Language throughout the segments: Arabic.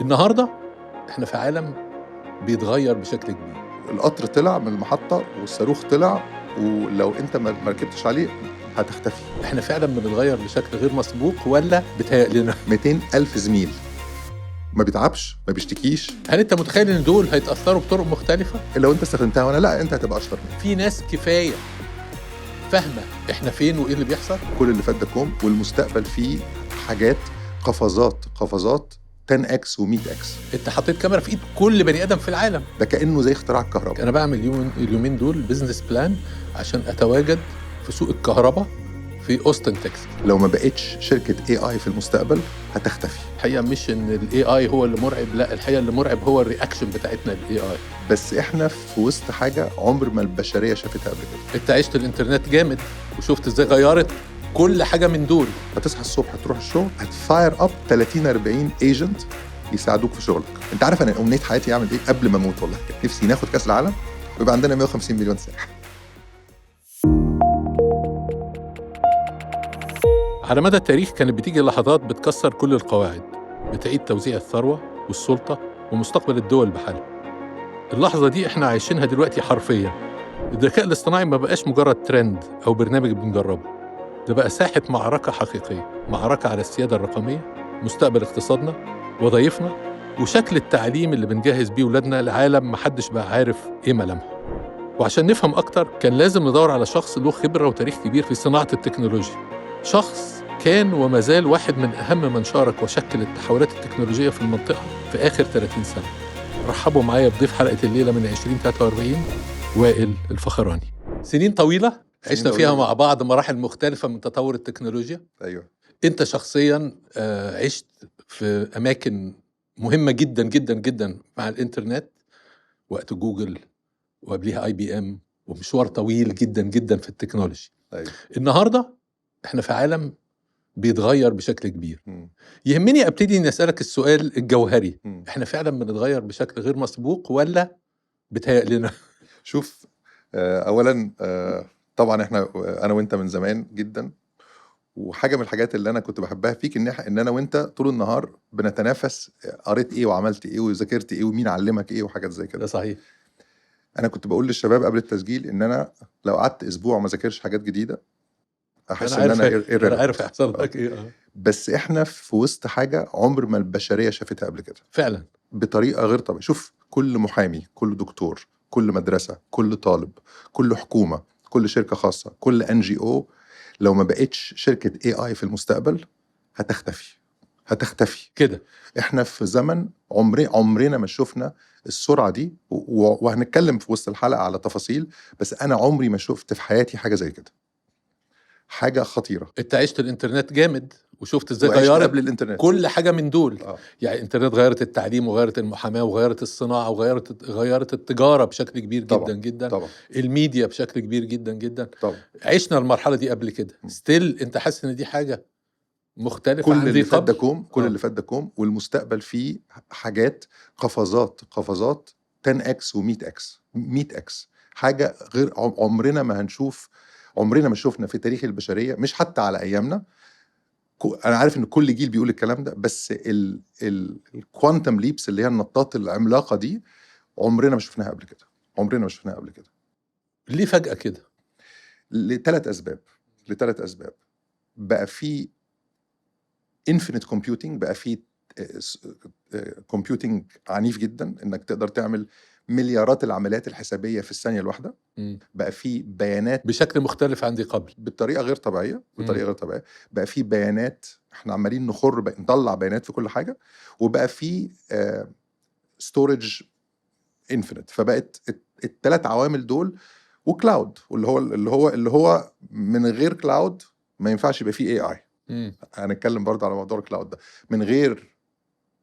النهارده احنا في عالم بيتغير بشكل كبير. القطر طلع من المحطة والصاروخ طلع، ولو انت ما ركبتش عليه هتختفي. احنا فعلا بنتغير بشكل غير مسبوق ولا بيتهيأ 200,000 زميل ما بيتعبش ما بيشتكيش. هل انت متخيل ان دول هيتأثروا بطرق مختلفة؟ لو انت استخدمتها وانا لا، انت هتبقى اشطر مني. في ناس كفاية فاهمة احنا فين وايه اللي بيحصل. كل اللي فات ده كوم، والمستقبل فيه حاجات قفزات 10x و100x. انت حطيت كاميرا في ايد كل بني ادم في العالم. ده كأنه زي اختراع الكهرباء. انا بعمل اليومين دول بيزنس بلان عشان اتواجد في سوق الكهرباء في اوستن تكساس. لو ما بقتش شركة AI في المستقبل هتختفي. الحقيقة مش ان الاي اي هو اللي مرعب، لا الحقيقة اللي مرعب هو الرياكشن بتاعتنا للاي اي. بس احنا في وسط حاجة عمر ما البشرية شافتها قبل كده. انت عشت الانترنت جامد وشفت ازاي غيرت كل حاجة من دول. هتصحى الصبح تروح الشغل، هتفاير اب 30-40 ايجنت يساعدوك في شغلك. انت عارف انا امنيه حياتي اعمل ايه قبل ما اموت؟ والله كان نفسي ناخد كاس العالم ويبقى عندنا 150 مليون سائح. على مدى التاريخ كانت بتيجي لحظات بتكسر كل القواعد، بتعيد توزيع الثروة والسلطة ومستقبل الدول بحالها. اللحظة دي احنا عايشينها دلوقتي حرفيا. الذكاء الاصطناعي ما بقاش مجرد ترند أو برنامج بنجربه، ده بقى ساحة معركة حقيقية، معركة على السيادة الرقمية، مستقبل اقتصادنا، وظائفنا، وشكل التعليم اللي بنجهز بيه ولادنا لعالم محدش بقى عارف ايه ملامحه. وعشان نفهم أكتر كان لازم ندور على شخص له خبرة وتاريخ كبير في صناعة التكنولوجيا، شخص كان وما زال واحد من أهم من شارك وشكل التحولات التكنولوجية في المنطقة في آخر 30 سنة. رحبوا معايا بضيف حلقة الليلة من 2043 وائل الفخراني. سنين طويلة عشنا فيها مع بعض مراحل مختلفة من تطور التكنولوجيا. ايوه. أنت شخصياً عشت في أماكن مهمة جداً جداً جداً مع الإنترنت، وقت جوجل وقبليها IBM، ومشوار طويل جداً جداً في التكنولوجيا. ايوه. النهاردة احنا في عالم بيتغير بشكل كبير. مم. يهمني ابتدي اني اسالك السؤال الجوهري، مم. احنا فعلا بنتغير بشكل غير مسبوق ولا بيتهيأ لنا؟ شوف، اولا طبعا احنا انا وانت من زمان جدا، وحاجه من الحاجات اللي انا كنت بحبها فيك ان انا وانت طول النهار بنتنافس، قريت ايه وعملت ايه وذاكرت ايه ومين علمك ايه وحاجات زي ده كده. صحيح. انا كنت بقول للشباب قبل التسجيل ان انا لو قعدت اسبوع ما ذاكرش حاجات جديده احس ان انا انا عارف irrelevant. هيحصل لك ايه. بس احنا في وسط حاجه عمر ما البشريه شافتها قبل كده فعلا. بطريقه غير طبيعيه. شوف، كل محامي، كل دكتور، كل مدرسه، كل طالب، كل حكومه، كل شركه خاصه، كل NGO، لو ما بقتش شركه AI في المستقبل هتختفي كده. احنا في زمن عمرنا ما شفنا السرعه دي، وهنتكلم في وسط الحلقه على تفاصيل، بس انا عمري ما شفت في حياتي حاجه زي كده. حاجه خطيره. انت عشت الانترنت جامد وشفت ازاي وعشت غيرت قبل الانترنت كل حاجه من دول. آه. يعني الانترنت غيرت التعليم وغيرت المحاماه وغيرت الصناعه غيرت التجاره بشكل كبير طبعا. جدا جدا. طبعا. الميديا بشكل كبير جدا جدا. طبعا. عشنا المرحله دي قبل كده. ستيل انت حاسس ان دي حاجه مختلفة كل عن ذي اللي فات ده قبل؟ كوم، اللي فات ده كوم، والمستقبل فيه حاجات قفزات 10x و100x 100x. حاجه غير عمرنا ما هنشوف، عمرنا ما شفنا في تاريخ البشريه، مش حتى على ايامنا. انا عارف ان كل جيل بيقول الكلام ده، بس الكوانتم ليبس اللي هي النطات العملاقه دي عمرنا ما شفناها قبل كده. عمرنا ما شفناها قبل كده. ليه فجأة كده؟ لثلاث اسباب. بقى في infinite computing، بقى في computing عنيف جدا، انك تقدر تعمل مليارات العمليات الحسابيه في الثانيه الواحده. بقى في بيانات بشكل مختلف عن ذي قبل، بطريقه غير طبيعيه. بقى في بيانات، احنا عمالين نطلع بيانات في كل حاجه. وبقى في ستورج انفينيت. فبقت الثلاث عوامل دول، وكلاود، اللي هو من غير كلاود ما ينفعش يبقى فيه AI. هنتكلم برضه على موضوع الكلاود ده. من غير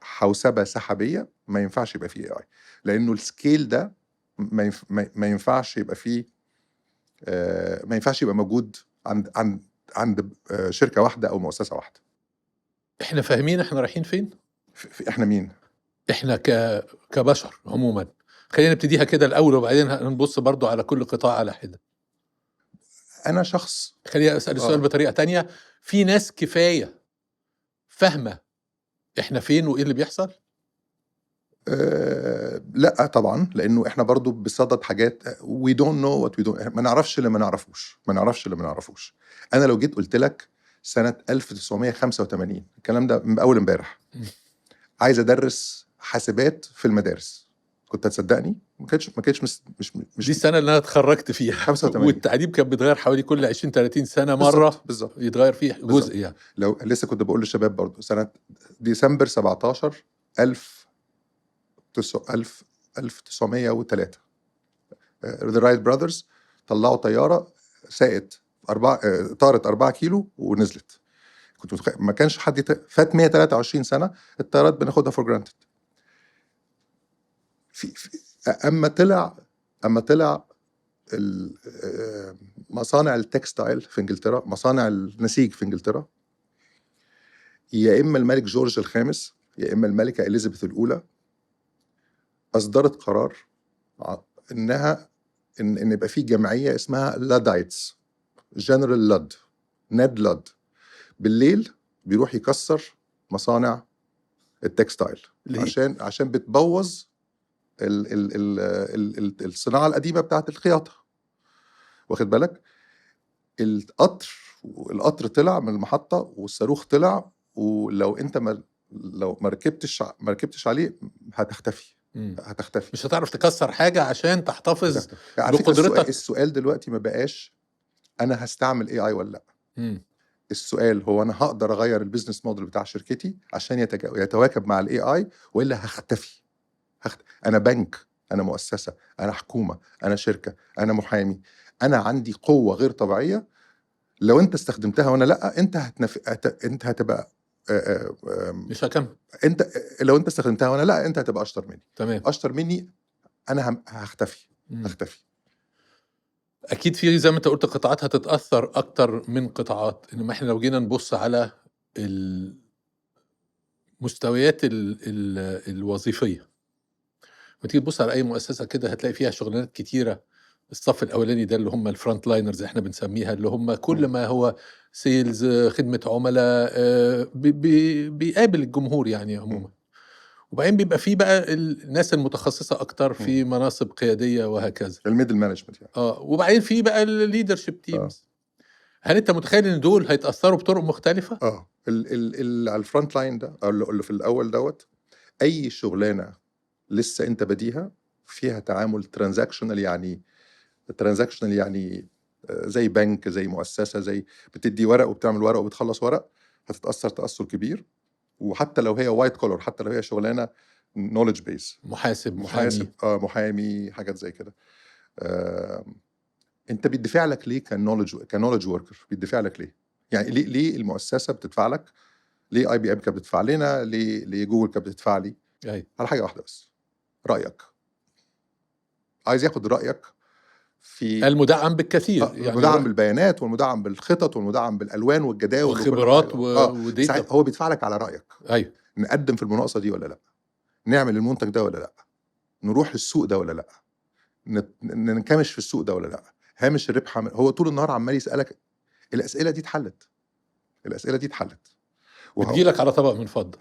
حوسبه سحابيه ما ينفعش يبقى فيه AI، لانه السكيل ده ما ينفعش يبقى فيه، ما ينفعش يبقى موجود عند شركه واحده او مؤسسه واحده. احنا فاهمين احنا رايحين فين؟ احنا مين؟ احنا كبشر عموما. خلينا نبتديها كده الاول وبعدين نبص برضو على كل قطاع على حده. انا شخص، خليني اسال السؤال بطريقه تانية. في ناس كفايه فاهمه احنا فين وايه اللي بيحصل؟ لا طبعا، لانه احنا برضو بصدد حاجات we don't know what we don't، ما نعرفش اللي ما نعرفوش. انا لو جيت قلت لك سنه 1985 الكلام ده من اول امبارح عايز ادرس حاسبات في المدارس، كنت هتصدقني؟ ما كانتش دي السنه اللي انا اتخرجت فيها 85. والتعليم كان بيتغير حوالي كل 20 30 سنه مره بالظبط يتغير فيه جزء يعني. لو لسه كنت بقول للشباب برضو سنه ديسمبر 17 1903 ذا رايت براذرز طلعوا طياره ساقت طارت 4 كيلو ونزلت. كنت ما كانش حد فات 123 سنه الطيارات بناخدها فور جرانتد. اما طلع مصانع التكستايل في انجلترا، مصانع النسيج في انجلترا، يا اما الملك جورج الخامس يا اما الملكه اليزابيث الاولى اصدرت قرار انها ان يبقى في جمعيه اسمها لادايتس، جنرال لاد، نed لاد، بالليل بيروح يكسر مصانع التكستايل عشان بتبوظ الصناعه القديمه بتاعت الخياطه. واخد بالك؟ القطر طلع من المحطه والصاروخ طلع، ولو انت لو ما ركبتش عليه هتختفي. مش هتعرف تكسر حاجه عشان تحتفظ يعني بقدرتك. السؤال دلوقتي ما بقاش انا هستعمل AI ولا لا. السؤال هو انا هقدر اغير البيزنس موديل بتاع شركتي عشان يتواكب مع AI ولا هختفي. انا بنك، انا مؤسسه، انا حكومه، انا شركه، انا محامي، انا عندي قوه غير طبيعيه. لو انت استخدمتها وانا لا، انت هتبقى مش هكمل. انت لو انت استخدمتها وانا لا، انت هتبقى اشطر مني. تمام. اشطر مني، انا هختفي. اكيد في زي ما انت قلت قطاعات هتتاثر اكتر من قطاعات، انما احنا لو جينا نبص على المستويات الوظيفيه، وتيجي تبص على اي مؤسسه كده هتلاقي فيها شغلانات كتيره. الصف الاولاني ده اللي هم الفرونت لاينرز احنا بنسميها، اللي هم كل ما هو سيلز، خدمه عملاء، بيقابل الجمهور يعني عموما. وبعدين بيبقى فيه بقى الناس المتخصصه اكتر في مناصب قياديه وهكذا، الميدل مانجمنت يعني. وبعدين في بقى الليدرشيب تيمز. هل انت متخيل ان دول هيتاثروا بطرق مختلفه؟ على الفرونت لاين ده او اللي في الاول دوت، اي شغلانه لسه انت بديها فيها تعامل ترانزاكشنال، يعني زي بنك، زي مؤسسه، زي بتدي ورق وبتعمل ورق وبتخلص ورق، هتتاثر تاثر كبير. وحتى لو هي وايت كولر، حتى لو هي شغلانه نوليدج بيس، محاسب محامي حاجات زي كده، انت بيدفع لك ليه كنوليدج وركر؟ بيدفع لك ليه؟ يعني ليه المؤسسه بتدفع لك؟ ليه IBM كانت بتدفع لنا؟ ليه جوجل كانت بتدفع لي؟ على حاجه واحده بس، رايك. عايز ياخد رايك في المدعم بالكثير، يعني المدعم بالبيانات والمدعم بالخطط والمدعم بالالوان والجداول وخبرات وديتا. هو بيدفع لك على رايك. ايوه، نقدم في المناقصه دي ولا لا؟ نعمل المنتج ده ولا لا؟ نروح للسوق ده ولا لا؟ ننكمش في السوق ده ولا لا؟ هامش الربح هو طول النهار عمال يسالك. الاسئله دي اتحلت. بتجيلك على طبق من فضه.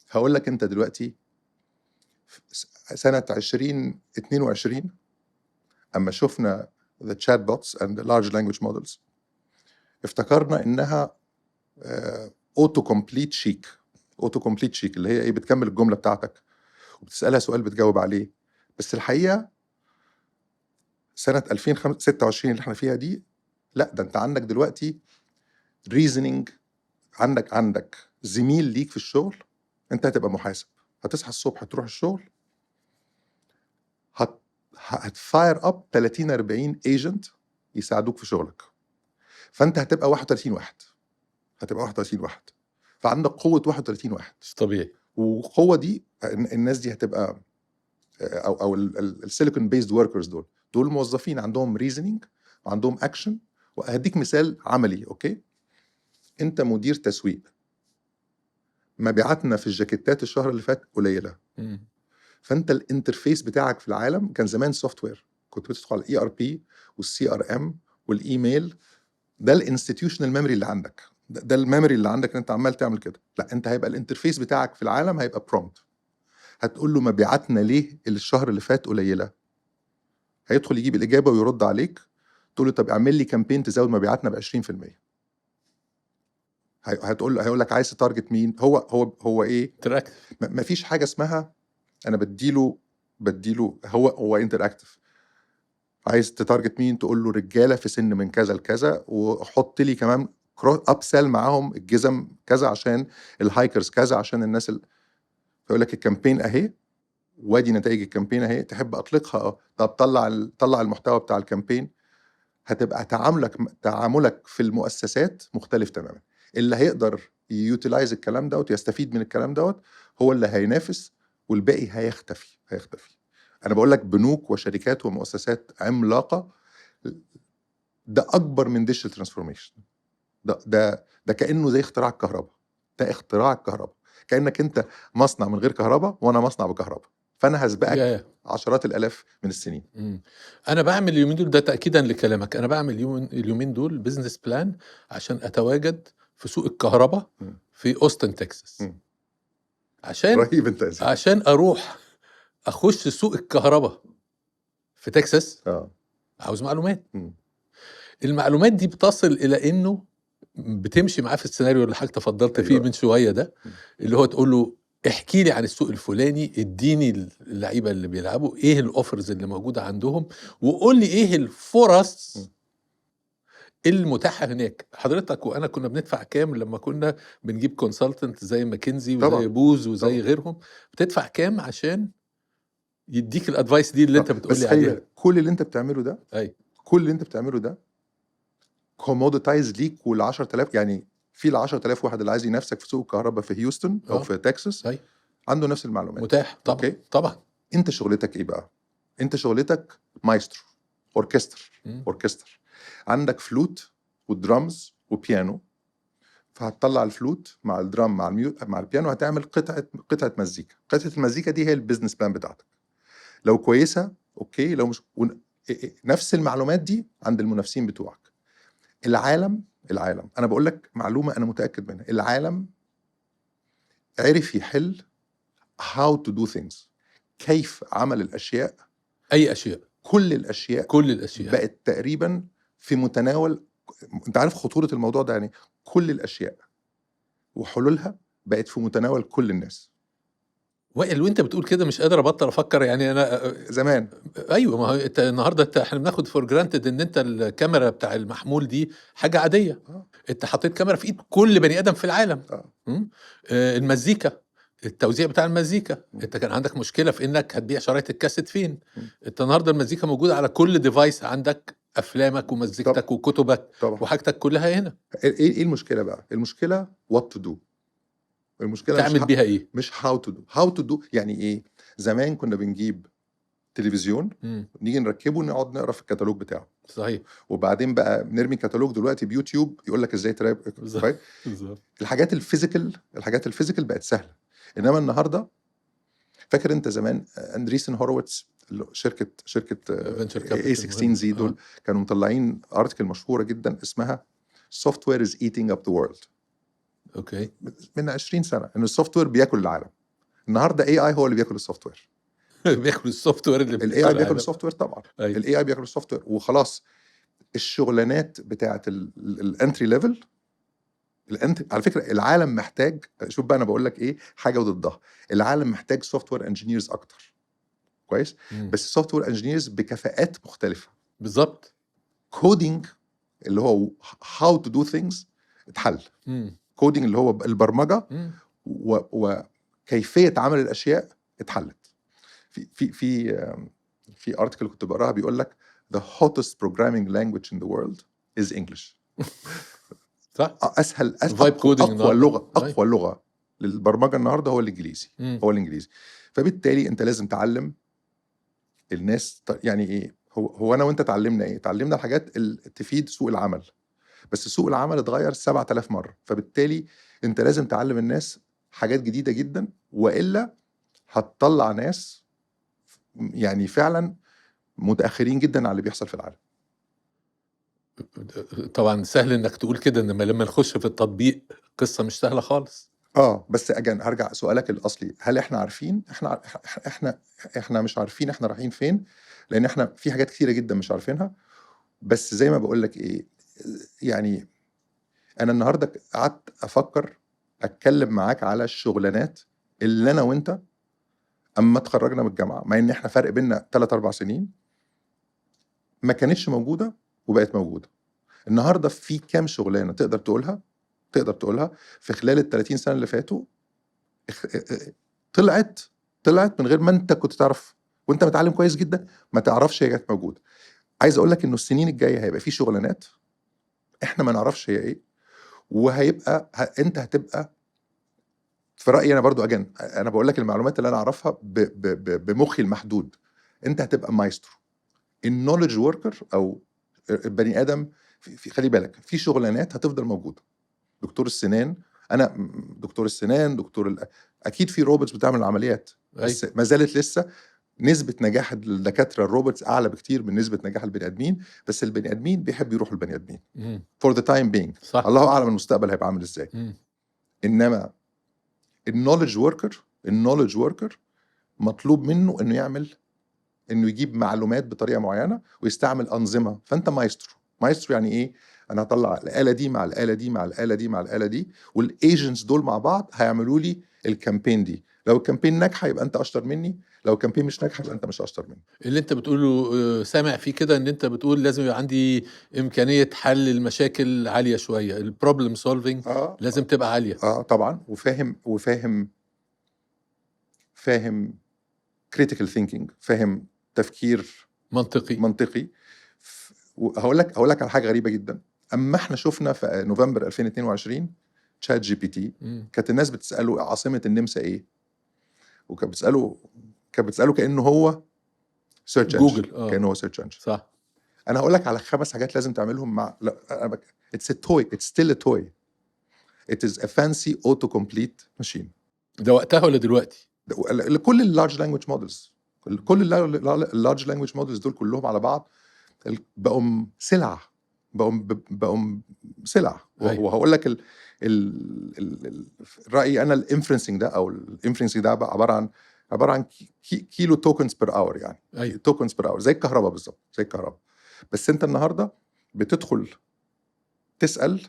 هقول لك انت دلوقتي سنه 2022 اما شفنا the chatbots and the large language models افتكرنا انها auto complete chic اللي هي ايه؟ بتكمل الجمله بتاعتك وبتسالها سؤال بتجاوب عليه. بس الحقيقه سنه 2026 اللي احنا فيها دي، لا، ده انت عندك دلوقتي reasoning. عندك زميل ليك في الشغل، انت هتبقى محاسب، هتصحى الصبح تروح الشغل، هتفاير اب 30 40 ايجنت يساعدوك في شغلك، فانت هتبقى 31 واحد. فعندك قوه 31 واحد مش طبيعي. وقوه دي الناس دي هتبقى او السيليكون بيزد وركرز، دول موظفين عندهم ريزنينج وعندهم اكشن. وهديك مثال عملي. اوكي، انت مدير تسويق، مبيعاتنا في الجاكيتات الشهر اللي فات قليله، فانت الانترفيس بتاعك في العالم كان زمان سوفت وير، كنت بتدخل على ERP والCRM والايميل، ده الانستتيوشنال ميموري اللي عندك، ده الميموري اللي عندك، انت عمال تعمل كده. لا، انت هيبقى الانترفيس بتاعك في العالم هيبقى برومبت. هتقول له مبيعاتنا ليه الشهر اللي فات قليله؟ هيدخل يجيب الاجابه ويرد عليك، تقول له طب اعمل لي كامبين تزود مبيعاتنا ب 20%. هيقول لك عايز تارجت مين؟ هو ايه؟ انتراكتيف. مفيش حاجه اسمها انا بديله هو انتراكتيف. عايز تتارجت مين؟ تقول له رجاله في سن من كذا لكذا، وحط لي كمان اب سيل معاهم الجزم كذا عشان الهايكرز كذا عشان الناس فيقول لك الكامبين اهي، وادي نتائج الكامبين اهي، تحب اطلقها؟ طب طلع المحتوى بتاع الكامبين. هتبقى تعاملك في المؤسسات مختلف تماما. اللي هيقدر يوتيلايز الكلام دوت ويستفيد من الكلام دوت هو اللي هينافس، والباقي هيختفي. انا بقول لك بنوك وشركات ومؤسسات عملاقه، ده اكبر من ديجيتال ترانسفورميشن. ده كانه زي اختراع الكهرباء. ده اختراع الكهرباء، كانك انت مصنع من غير كهرباء وانا مصنع بكهرباء، فانا هسبقك عشرات الالاف من السنين. انا بعمل اليومين دول، ده تاكيدا لكلامك، انا بعمل اليومين دول بزنس بلان عشان اتواجد في سوق الكهرباء في اوستن تكساس. رهيب انت يا سيدي. عشان اروح اخش سوق الكهرباء في تكساس عاوز معلومات. المعلومات دي بتصل الى انه بتمشي معاه في السيناريو اللي حضرتك تفضلت فيه من شويه ده، اللي هو تقول له احكي لي عن السوق الفلاني، اديني اللعيبه اللي بيلعبوا، ايه الاوفرز اللي موجوده عندهم، وقول لي ايه الفرص المتاحه هناك. حضرتك وانا كنا بندفع كام لما كنا بنجيب كونسلتنت زي ماكنزي وزي بوز وزي غيرهم؟ بتدفع كام عشان يديك الادفايس دي اللي انت بتقول لي عليها؟ كل اللي انت بتعمله ده، كل اللي انت بتعمله ده كوموديتايز ليك وال10,000، يعني في ال10,000 واحد اللي عايز ينافسك في سوق الكهرباء في هيوستن او في تكساس عنده نفس المعلومات متاح. طبعا طبعا. انت شغلتك ايه بقى؟ انت شغلتك مايسترو، اوركستر. عندك فلوت ودرامز وبيانو، فهتطلع الفلوت مع الدرام مع البيانو، هتعمل قطعه مزيكا. قطعه المزيكا دي هي البيزنس بلان بتاعتك. لو كويسه اوكي، لو مش نفس المعلومات دي عند المنافسين بتوعك. العالم انا بقول لك معلومه انا متاكد منها، العالم عرف يحل how to do things، كيف عمل الاشياء، اي اشياء، كل الاشياء بقت تقريبا في متناول. انت عارف خطوره الموضوع ده؟ يعني كل الاشياء وحلولها بقت في متناول كل الناس. وائل وانت بتقول كده مش قادر ابطل افكر. يعني انا زمان ايوه، ما هو انت النهارده احنا بناخد فور جرانتد ان انت الكاميرا بتاع المحمول دي حاجه عاديه. انت حطيت كاميرا في ايد كل بني ادم في العالم. المزيكا، التوزيع بتاع المزيكا، انت كان عندك مشكله في انك هتبيع شرايط الكاسيت فين. انت النهارده المزيكا موجوده على كل ديفايس عندك، افلامك ومزيكتك وكتبك وحاجتك كلها هنا. ايه المشكله بقى؟ المشكله وات تو دو. المشكله تعمل بيها ايه، مش هاو تو دو. يعني ايه؟ زمان كنا بنجيب تلفزيون نيجي نركبه نقعد نقرا في الكتالوج بتاعه. صحيح. وبعدين بقى بنرمي كتالوج دلوقتي بيوتيوب يقول لك ازاي تراقب. الحاجات الفيزيكال بقت سهله. انما النهارده، فاكر انت زمان اندريسن هورويتس، شركه A16Z دول كانوا مطلعين ارتكل مشهوره جدا اسمها Software is eating up the world. اوكي. من 20 سنه ان السوفت وير بياكل العالم. النهارده AI هو اللي بياكل السوفت وير. بياكل السوفت وير اللي AI بياكل السوفت وير طبعا. AI بياكل السوفت وير وخلاص. الشغلانات بتاعه الانتري ليفل، على فكره العالم محتاج، شوف بقى انا بقول لك ايه حاجه وضدها، العالم محتاج سوفت وير انجينيرز اكتر. كويس. بس سوفت وير انجينيرز بكفاءات مختلفه. بالظبط. كودينج اللي هو هاو تو دو ثينجز اتحل. كودينج اللي هو البرمجه وكيفيه عمل الاشياء اتحلت. في ارتكل كنت بقراها بيقول لك the hottest programming language in the world is English. صح. اسهل اقوى لغه للبرمجه النهارده هو الانجليزي. هو الانجليزي. فبالتالي انت لازم تعلم الناس. يعني ايه؟ هو انا وانت اتعلمنا ايه؟ اتعلمنا الحاجات اللي تفيد سوق العمل، بس سوق العمل اتغير 7000 مره. فبالتالي انت لازم تعلم الناس حاجات جديده جدا، والا هتطلع ناس يعني فعلا متاخرين جدا على اللي بيحصل في العالم. طبعا سهل انك تقول كده، انما لما نخش في التطبيق قصه مش سهله خالص. بس اجان هرجع سؤالك الاصلي، هل احنا عارفين؟ احنا مش عارفين احنا رايحين فين، لان احنا في حاجات كتيره جدا مش عارفينها. بس زي ما بقول لك ايه، يعني انا النهارده قعدت افكر اتكلم معاك على الشغلانات اللي انا وانت اما اتخرجنا من الجامعه، مع ان احنا فرق بيننا 3 4 سنين، ما كانتش موجوده وبقت موجوده. النهارده في كام شغلانه تقدر تقولها في خلال ال 30 سنه اللي فاتوا طلعت من غير ما انت كنت تعرف، وانت متعلم كويس جدا ما تعرفش هي كانت موجوده. عايز اقول لك انه السنين الجايه هيبقى في شغلانات احنا ما نعرفش هي ايه، وهيبقى انت هتبقى، في رايي انا برضو انا بقول لك المعلومات اللي انا اعرفها بمخي المحدود. انت هتبقى مايسترو، النولج وركر، او البني ادم خلي بالك في شغلانات هتفضل موجوده. دكتور السنان، انا دكتور السنان، اكيد في روبوتس بتعمل العمليات، بس ما زالت لسه نسبة نجاح الدكاترة الروبوتس أعلى بكتير من نسبة نجاح البني آدمين، بس البني آدمين بيحب يروحوا البني آدمين for the time being. صح. الله أعلم المستقبل هيبقى عامل إزاي. إنما النولج وركر مطلوب منه إنه يجيب معلومات بطريقة معينة ويستعمل أنظمة. فأنت مايسترو يعني إيه؟ أنا هطلع الآلة دي مع الآلة دي مع الآلة دي مع الآلة دي، والإيجنتس دول مع بعض هيعملوا لي الكامبين دي. لو الكامبين ناجحة يبقى أنت أشطر مني، لو الكامبين مش ناجحة يبقى أنت مش أشطر مني. اللي انت بتقوله سامع فيه كده ان انت بتقول لازم يبقى عندي امكانيه حل المشاكل عاليه شويه، البروبلم سولفينج لازم تبقى عاليه. طبعا، فاهم critical thinking، فاهم تفكير منطقي. هقول لك على حاجه غريبه جدا. اما احنا شفنا في نوفمبر 2022 تشات جي بي تي، كانت الناس بتساله عاصمه النمسا ايه، وكانت بتساله كانه هو سيرش جوجل. كانه هو سيرش انجن. صح. انا هقول لك على 5 حاجات لازم تعملهم مع it's a toy, it's still a toy, it is a fancy autocomplete machine. ده وقتها ولا دلوقتي؟ لكل اللارج لانجويج مودلز، كل اللارج لانجويج مودلز دول كلهم على بعض بقوا سلعه، وهقول لك رايي انا الانفرنسنج ده، او الانفرنسنج ده عباره عن كيلو توكنز بير اور، يعني توكنز بير اور، زي الكهرباء بالظبط، زي الكهرباء. بس انت النهارده بتدخل تسال،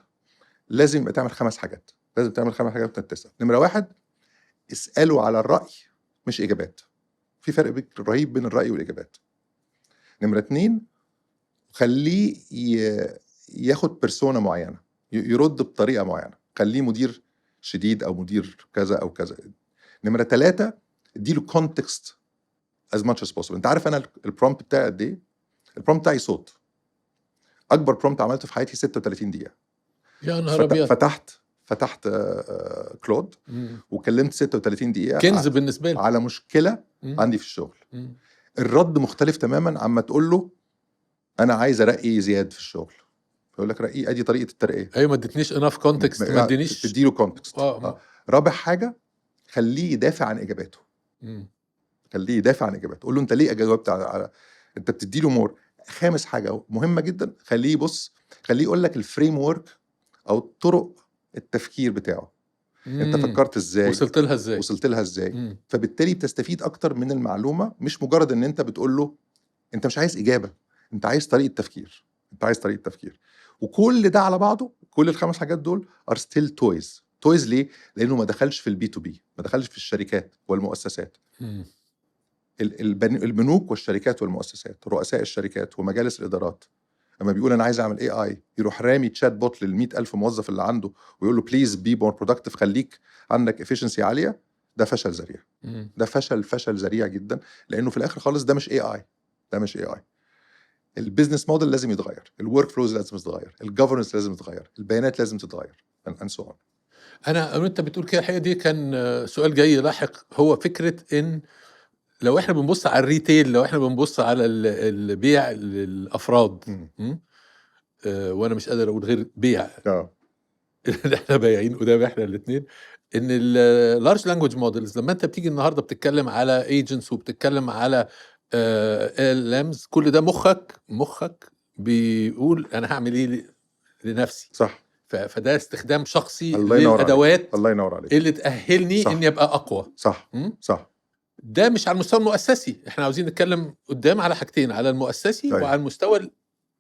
لازم يبقى تعمل 5 حاجات، لازم تعمل 5 حاجات وانت تسال. نمره 1، اساله على الراي مش اجابات، في فرق رهيب بين الراي والاجابات. نمره 2، خليه ياخد بيرسونا معينه، يرد بطريقه معينه، خليه مدير شديد او مدير كذا او كذا. نمره 3، اديله كونتكست as much as possible. انت عارف انا البرومبت بتاعي قد ايه؟ البرومبت بتاعي صوت. اكبر برومبت عملته في حياتي 36 دقيقه. يا نهار ابيض. فتحت كلود وكلمت 36 دقيقه كنز بالنسبه لي على مشكله عندي في الشغل. الرد مختلف تماما عما تقول له انا عايز ارقي زياد في الشغل، يقول لك رقي، ادي طريقه الترقيه. ايوه، ما ادتنيش اناف كونتكست، ما ادينيش تديله كونتكست. رابع حاجه، خليه يدافع عن اجاباته. قول له انت ليه جاوبت على انت بتديله مور. خامس حاجه مهمه جدا، خليه يقول لك الفريم ورك او طرق التفكير بتاعه. انت فكرت ازاي، وصلت لها ازاي. فبالتالي بتستفيد اكتر من المعلومه، مش مجرد ان انت بتقول له، انت مش عايز اجابه، انت عايز طريقه تفكير. وكل ده على بعضه، كل ال5 حاجات دول are still toys. ليه؟ لانه ما دخلش في البي تو بي، ما دخلش في الشركات والمؤسسات. البنوك والشركات والمؤسسات، رؤساء الشركات ومجالس الادارات، لما بيقول انا عايز اعمل AI، يروح رامي تشات بوت لل100,000 موظف اللي عنده ويقول له بليز بي مور برودكتيف، خليك عندك افيشنسي عاليه. ده فشل ذريع. ده فشل ذريع جدا، لانه في الاخر خالص ده مش AI. البيزنس موديل لازم يتغير، الورك فلوز لازم تتغير، الجفرنس لازم تتغير، البيانات لازم تتغير، and so on. انت بتقول كده، الحقيقه دي كان سؤال جاي لاحق، هو فكره ان لو احنا بنبص على الريتيل، لو احنا بنبص على البيع للافراد، وانا مش قادر اقول غير بيع، احنا بايعين قدام احنا الاثنين، ان اللارج لانجويج مودلز لما انت بتيجي النهارده بتتكلم على ايجنتس وبتتكلم على LLMs، كل ده مخك بيقول انا هعمل ايه لنفسي. صح. فده استخدام شخصي الله ينور عليك. للادوات الله ينور عليك. اللي تأهلني صح. اني ابقى اقوى. صح م? صح. ده مش على المستوى المؤسسي، احنا عاوزين نتكلم قدام على حاجتين، على المؤسسي طيب. وعلى المستوى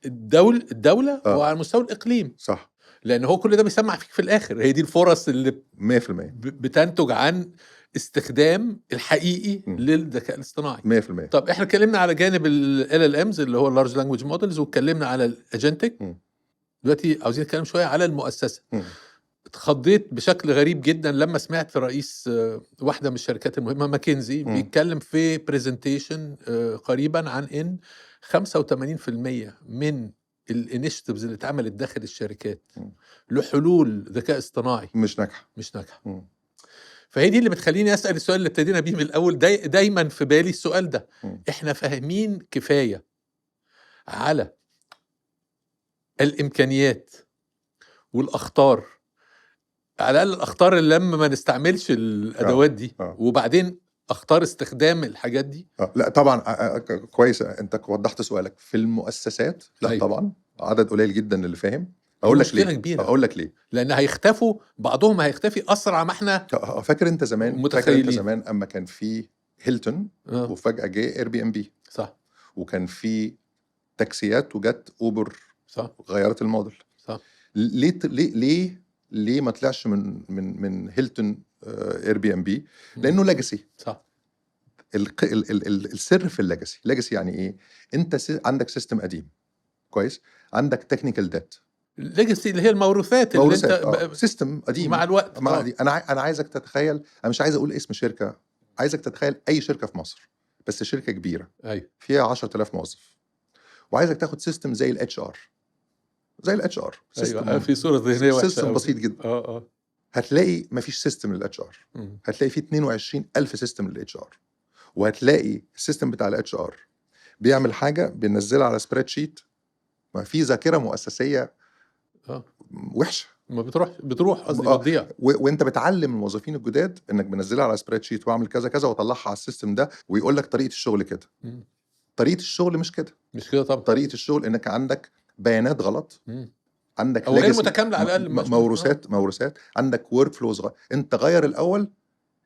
الدولة وعلى مستوى الإقليم، صح. لأن هو كل ده بيسمع فيك في الآخر. هي دي الفرص اللي 100% بتنتج عن استخدام الحقيقي م. للذكاء الاصطناعي. 100%. طب احنا اتكلمنا على جانب ال LLMs اللي هو اللارج لانجويج مودلز، واتكلمنا على الاجنتك. م. دلوقتي عاوزين نتكلم شوية على المؤسسة. م. اتخضيت بشكل غريب جدا لما سمعت رئيس واحدة من الشركات المهمة ماكنزي بيتكلم في بريزنتيشن قريبا عن ان 85% من الانيشيتيفز اللي اتعملت داخل الشركات لحلول ذكاء اصطناعي مش ناجحة. فهي دي اللي بتخليني اسال السؤال اللي ابتدينا بيه من الاول. دايما في بالي السؤال ده. احنا فاهمين كفايه على الامكانيات والاخطار، على الاقل الاخطار اللي لما ما نستعملش الادوات دي وبعدين اختار استخدام الحاجات دي؟ لا طبعا. كويس انت وضحت سؤالك. في المؤسسات لا أيوة. طبعا عدد قليل جدا اللي فاهم. اقول لك ليه كبيرة. اقول لك ليه. لان هيختفوا، بعضهم هيختفي اسرع ما احنا فاكر انت زمان متخيلين. فاكر انت زمان اما كان في هيلتون وفجاه جه اير بي ام بي، صح، وكان في تاكسيات وجت اوبر، صح، غيرت الموديل، صح. ليه ما طلعش من هيلتون اير بي ام بي؟ لانه ليجاسي، صح. السر في الليجاسي. ليجاسي يعني ايه؟ انت عندك سيستم قديم كويس، عندك تكنيكال ديت. الليجاسي اللي هي الموروثات اللي انت سيستم قديم مع الوقت. انا عايزك تتخيل، انا مش عايز اقول اسم شركه، عايزك تتخيل اي شركه في مصر بس شركه كبيره أيوة. فيها 10,000 موظف، وعايزك تاخد سيستم زي الاتش ار، أيوة. في صوره ذهنيه وحشه، سيستم بسيط جدا. هتلاقي مفيش سيستم للاتش ار، هتلاقي فيه 22,000 سيستم للاتش ار، وهتلاقي السيستم بتاع الاتش ار بيعمل حاجه بننزلها على سبريد شيت، ما في ذاكره مؤسسيه وحشه، ما بتروح قصدي بتضيع. وانت بتعلم الموظفين الجداد انك بنزلها على سبريد شيت واعمل كذا كذا واطلعها على السيستم ده، ويقول لك طريقه الشغل كده. طريقه الشغل مش كده طبعا. طريقه الشغل انك عندك بيانات غلط، عندك او غير متكامله على الاقل، موروثات، عندك ورك فلوز انت غير الاول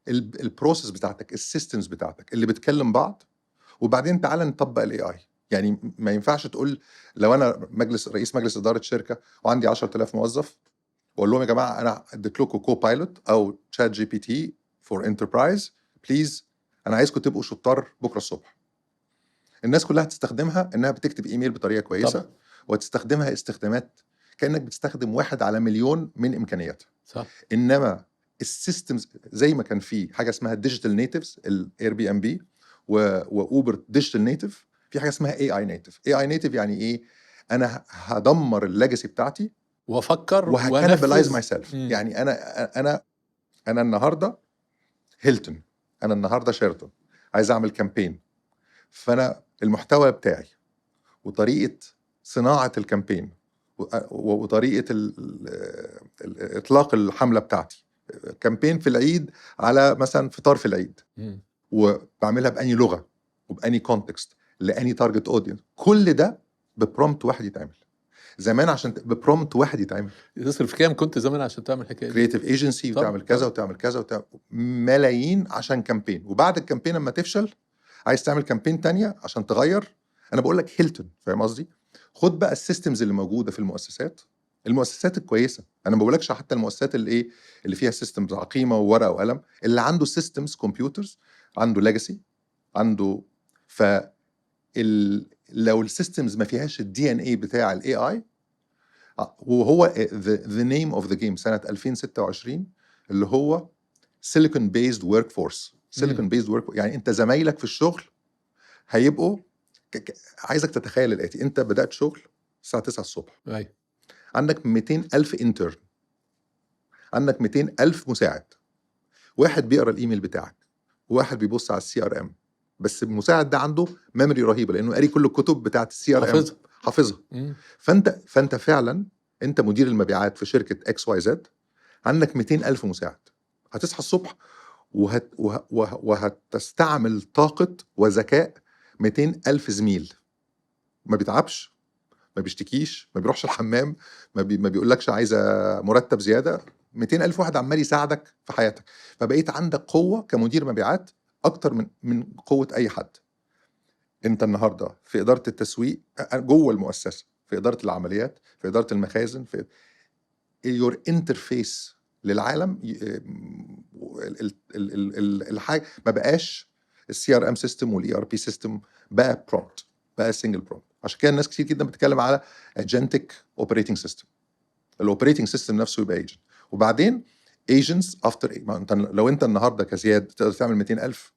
البروسيس بتاعتك، السيستمز بتاعتك اللي بتكلم بعض، وبعدين تعالى نطبق الاي اي. يعني ما ينفعش تقول لو انا رئيس مجلس اداره شركه وعندي 10,000 موظف واقول لهم يا جماعه انا اديت لكم كوبايلوت او تشات جي بي تي فور انتربرايز، بليز انا عايزكم تبقوا شطار بكره الصبح. الناس كلها هتستخدمها انها بتكتب ايميل بطريقه كويسه طبعا. وتستخدمها استخدامات كانك بتستخدم 1 على مليون من امكانياتها، صح. انما السيستمز زي ما كان في حاجه اسمها ديجيتال نيتيفز، الاير بي ام بي واوبر ديجيتال نيتيف، في حاجه اسمها اي اي نيتيف. اي اي نيتيف يعني ايه؟ انا هدمر الليجاسي بتاعتي وافكر وهكنبلايز ماي سيلف. يعني انا النهارده هيلتون، انا النهارده شيراتون، عايز اعمل كامبين، فانا المحتوى بتاعي وطريقه صناعه الكامبين وطريقه اطلاق الحمله بتاعتي، كامبين في العيد على مثلا فطار في العيد، وبعملها بأني لغه وبأني كونتكست لأني تارجت اودينس، كل ده ببرومبت واحد يتعمل. زمان عشان ببرومبت واحد يتعمل تصرف كام كنت زمان عشان تعمل الحكايه دي؟ كرييتيف ايجنسي وتعمل كذا وتعمل كذا وتعمل ملايين عشان كامبين، وبعد الكامبين لما تفشل عايز تعمل كامبين تانية عشان تغير. انا بقول لك هيلتون، فاهم قصدي؟ خد بقى السيستمز اللي موجوده في المؤسسات الكويسه، انا ما بقولكش حتى المؤسسات اللي فيها سيستمز عقيمه وورقه وقلم، اللي عنده سيستمز كمبيوترز، عنده ليجاسي، عنده لو السيستمز ما فيهاش الدي ان اي بتاع الاي اي، وهو the name of the game سنه 2026 اللي هو silicon based workforce. silicon based work يعني انت زمايلك في الشغل هيبقوا عايزك تتخيل الاتي: انت بدات شغل الساعه 9 الصبح، عندك 200,000 انترن، عندك 200,000 مساعد، واحد بيقرا الايميل بتاعك، وواحد بيبص على السي ار ام، بس المساعد ده عنده ميموري رهيبه لانه قاري كل الكتب بتاعت السي ار ام، حافظها. فانت فعلا انت مدير المبيعات في شركه اكس واي زد، عندك 200,000 مساعد، هتصحى الصبح وهتستعمل طاقه وذكاء 200,000 زميل، ما بيتعبش، ما بيشتكيش، ما بيروحش الحمام، ما بيقولكش عايزه مرتب زياده. 200,000 واحد عمال يساعدك في حياتك، فبقيت عندك قوه كمدير مبيعات اكتر من قوه اي حد. انت النهارده في اداره التسويق جوه المؤسسه، في اداره العمليات، في اداره المخازن، في يور انترفيس للعالم. الحاجه ما بقاش السي ار ام سيستم والاي ار بي سيستم، بقى برومبت، بقى سنجل برومبت. عشان كده الناس كتير جدا بتتكلم على اجنتيك اوبريتنج سيستم. الاوبريتنج سيستم نفسه يبقى ايجنت، وبعدين ايجنتس افتر. لو انت النهارده كزياد تقدر تعمل 200,000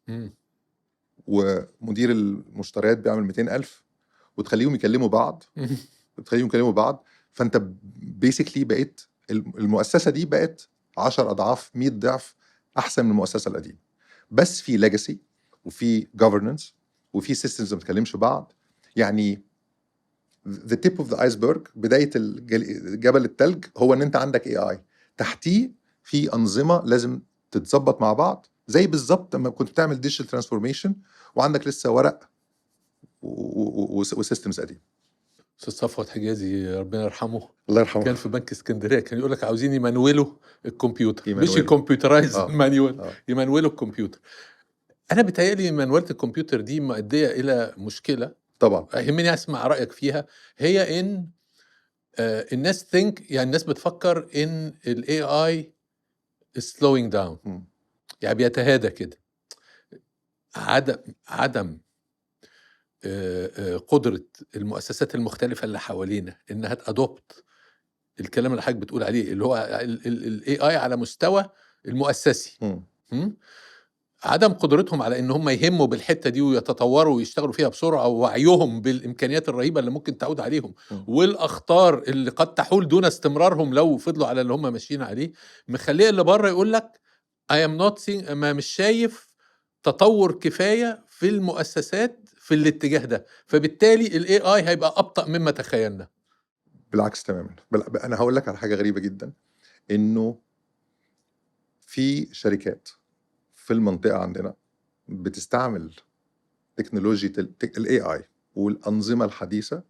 ومدير المشتريات بيعمل 200,000 وتخليهم يكلموا بعض فانت بيسكلي بقيت المؤسسه دي بقت 10 اضعاف 100 ضعف احسن من المؤسسه القديمه، بس في ليجاسي وفي governance وفي systems ما بتكلمش بعض. يعني the tip of the iceberg، بدايه جبل التلج، هو ان انت عندك AI تحتيه في انظمه لازم تتظبط مع بعض، زي بالظبط لما كنت بتعمل ديجيتال ترانسفورميشن وعندك لسه ورق وسيستمز قديم. استاذ صفوت حجازي ربنا يرحمه، الله يرحمه، كان في بنك اسكندريه، كان يقول لك عاوزين يمانويلوا الكمبيوتر، مش يمانويلوا. يكمبيوترايز المانيوال، آه. يمانويلوا الكمبيوتر. انا بتهيألي مانوالة الكمبيوتر دي مؤديه الى مشكله طبعا يهمني اسمع رايك فيها. هي ان الناس يعني الناس بتفكر ان الاي اي slowing down، يعني بيتهادى كده. عدم قدرة المؤسسات المختلفة اللي حوالينا انها تادوبت الكلام اللي حضرتك بتقول عليه، اللي هو الاي اي على مستوى المؤسسي. عدم قدرتهم على ان هم يهموا بالحته دي ويتطوروا ويشتغلوا فيها بسرعه، ووعيهم بالامكانيات الرهيبه اللي ممكن تعود عليهم والاخطار اللي قد تحول دون استمرارهم لو فضلوا على اللي هم ماشيين عليه، مخليه اللي بره يقول لك I am not seeing، ما مش شايف تطور كفايه في المؤسسات في الاتجاه ده، فبالتالي الاي اي هيبقى ابطأ مما تخيلنا. بالعكس تماما. انا هقول لك على حاجه غريبه جدا، انه في شركات في المنطقه عندنا بتستعمل تكنولوجيا الاي اي والانظمه الحديثه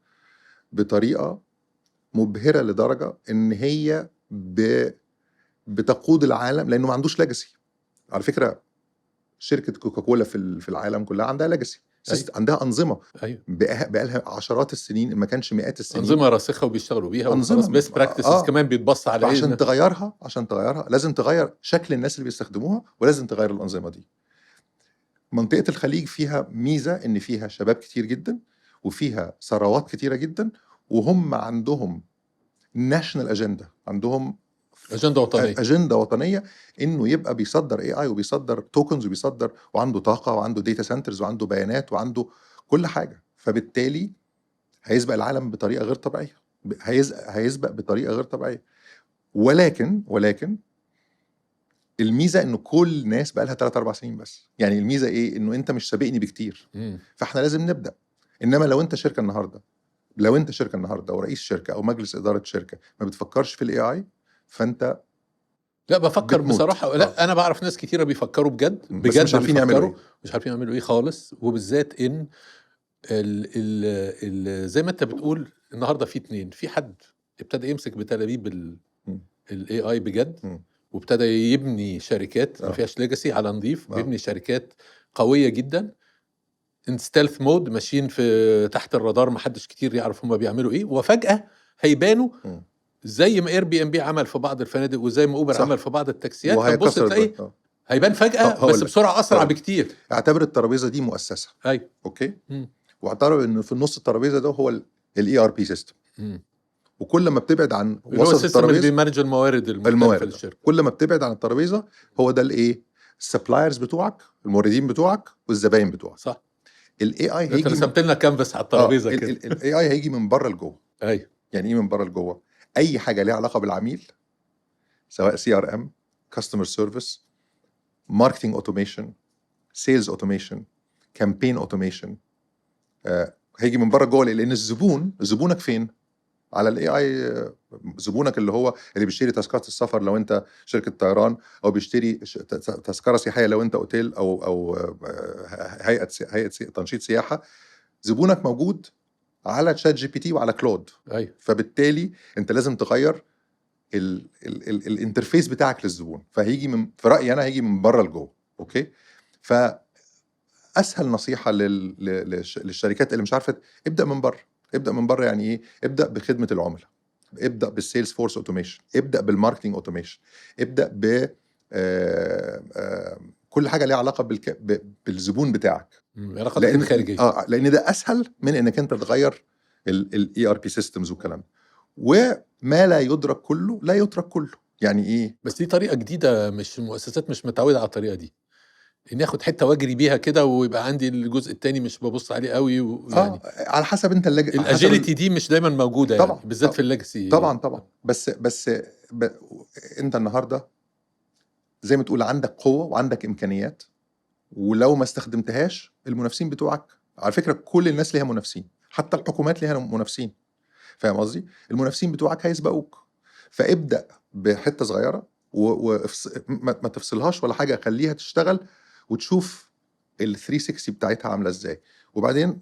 بطريقه مبهره، لدرجه ان هي بتقود العالم، لانه ما عندوش ليجاسي. على فكره شركه كوكاكولا في العالم كلها عندها ليجاسي، عندها انظمه بقى لها عشرات السنين، ما كانش مئات السنين، انظمه راسخه وبيشتغلوا بيها وخلاص، بيست براكتسز كمان بيتبص على عشان تغيرها لازم تغير شكل الناس اللي بيستخدموها، ولازم تغير الانظمه دي. منطقه الخليج فيها ميزه ان فيها شباب كتير جدا وفيها ثروات كتيره جدا، وهم عندهم ناشونال اجندا، عندهم اجنده وطنيه انه يبقى بيصدر اي اي وبيصدر توكنز وبيصدر، وعنده طاقه وعنده داتا سنترز وعنده بيانات وعنده كل حاجه. فبالتالي هيسبق العالم بطريقه غير طبيعيه، هيسبق بطريقه غير طبيعيه. ولكن الميزه انه كل الناس بقى لها 3-4 سنين بس. يعني الميزه ايه؟ انه انت مش سابقني بكتير، فاحنا لازم نبدا. انما لو انت شركه النهارده ورئيس شركه او مجلس اداره شركه ما بتفكرش في الاي اي، فانت لا بفكر بصراحه. لا انا بعرف ناس كتيره بيفكروا بجد بس مش عارفين يعملوا مش عارفين يعملوا ايه خالص. وبالذات ان زي ما انت بتقول النهارده في حد ابتدى يمسك بتلابيب الاي اي بجد، وابتدى يبني شركات ما فيهاش ليجاسي على نظيف، بيبني شركات قويه جدا ان ستيلث مود، ماشيين في تحت الرادار، ما حدش كتير يعرف هم بيعملوا ايه، وفجاه هيبانوا زي ما اير بي ام بي عمل في بعض الفنادق، وزي ما اوبر عمل في بعض التاكسيات. هتبص تلاقي هيبان فجاه بس بسرعه اسرع بكتير. اعتبر الترابيزه دي مؤسسه، ايوه اوكي، واعتبر انه في النص الترابيزه ده هو الاي ار بي سيستم، وكل ما بتبعد عن وسط الترابيزه اللي بيمانج الموارد المختلفه للشركه، كل ما بتبعد عن الترابيزه هو ده الايه، السبلايرز بتوعك، الموردين بتوعك، والزباين بتوعك. صح. الاي اي هيجي رسمت لنا كانفاس على الترابيزه كده. الاي اي هيجي من بره لجوه. ايوه. يعني ايه من بره لجوه؟ اي حاجه ليها علاقه بالعميل، سواء سي ار ام، كاستمر سيرفيس، ماركتنج اوتوميشن، سيلز اوتوميشن، كامبين اوتوميشن، هيجي من بره جوه. لان زبونك فين؟ على الاي اي. زبونك اللي بيشتري تذكره السفر لو انت شركه طيران، او بيشتري تذكره سياحيه لو انت اوتيل او هيئه تنشيط سياحه. زبونك موجود على تشات جي بي تي وعلى كلود. ايوه فبالتالي انت لازم تغير الانترفيس بتاعك للزبون، فهيجي في رايي انا هيجي من بره لجوه. اوكي، فاسهل نصيحه للشركات اللي مش عارفه، ابدا من بره. ابدا من بره يعني ايه؟ ابدا بخدمه العملاء، ابدا بالسيلز فورس اوتوميشن، ابدا بالماركتنج اوتوميشن، ابدا ب كل حاجه ليها علاقه بالزبون بتاعك. العلاقات الخارجيه. لان ده اسهل من انك انت تغير الاي ار بي سيستمز والكلام ده. وما لا يدرك كله لا يترك كله. يعني ايه؟ بس دي طريقه جديده، مش المؤسسات مش متعوده على الطريقه دي، اني اخد حته واجري بيها كده ويبقى عندي الجزء التاني مش ببص عليه قوي ويعني على حسب انت الاجيليتي دي مش دايما موجوده يعني، طبعا بالذات في الليجاسي. طبعا بس انت النهارده زي ما تقول عندك قوه وعندك امكانيات، ولو ما استخدمتهاش المنافسين بتوعك، على فكره كل الناس ليها منافسين، حتى الحكومات ليها منافسين. فاهم قصدي؟ المنافسين بتوعك هيسبقوك. فابدا بحته صغيره ما تفصلهاش ولا حاجه، خليها تشتغل وتشوف ال 360 بتاعتها عامله ازاي، وبعدين